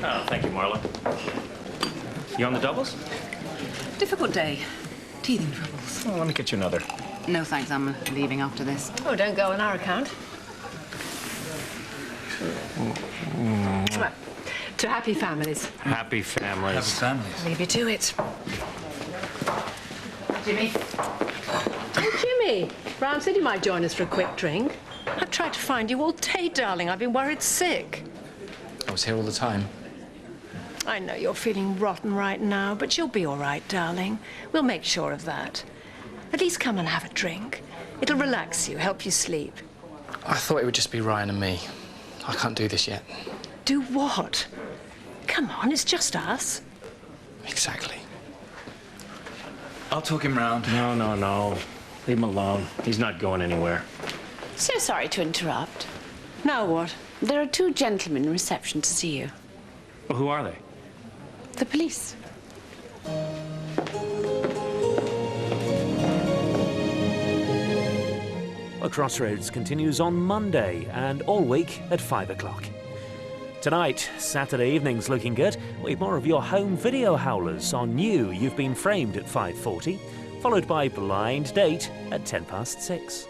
Oh, thank you, Marla. You on the doubles? Difficult day. Teething troubles. Well, let me get you another. No thanks, I'm leaving after this. Oh, don't go on our account. Well, to happy families. Happy families. Happy families. Leave you to it. Jimmy. Oh, Jimmy. Brown said you might join us for a quick drink. I've tried to find you all day, darling. I've been worried sick. I was here all the time. I know you're feeling rotten right now, but you'll be all right, darling. We'll make sure of that. At least come and have a drink. It'll relax you, help you sleep. I thought it would just be Ryan and me. I can't do this yet. Do what? Come on, it's just us. Exactly. I'll talk him round. No. Leave him alone. He's not going anywhere. So sorry to interrupt. Now what? There are 2 gentlemen in reception to see you. Well, who are they? The police. Crossroads continues on Monday and all week at 5 o'clock. Tonight, Saturday evening's looking good with more of your home video howlers on New You've Been Framed at 5:40, followed by Blind Date at 6:10.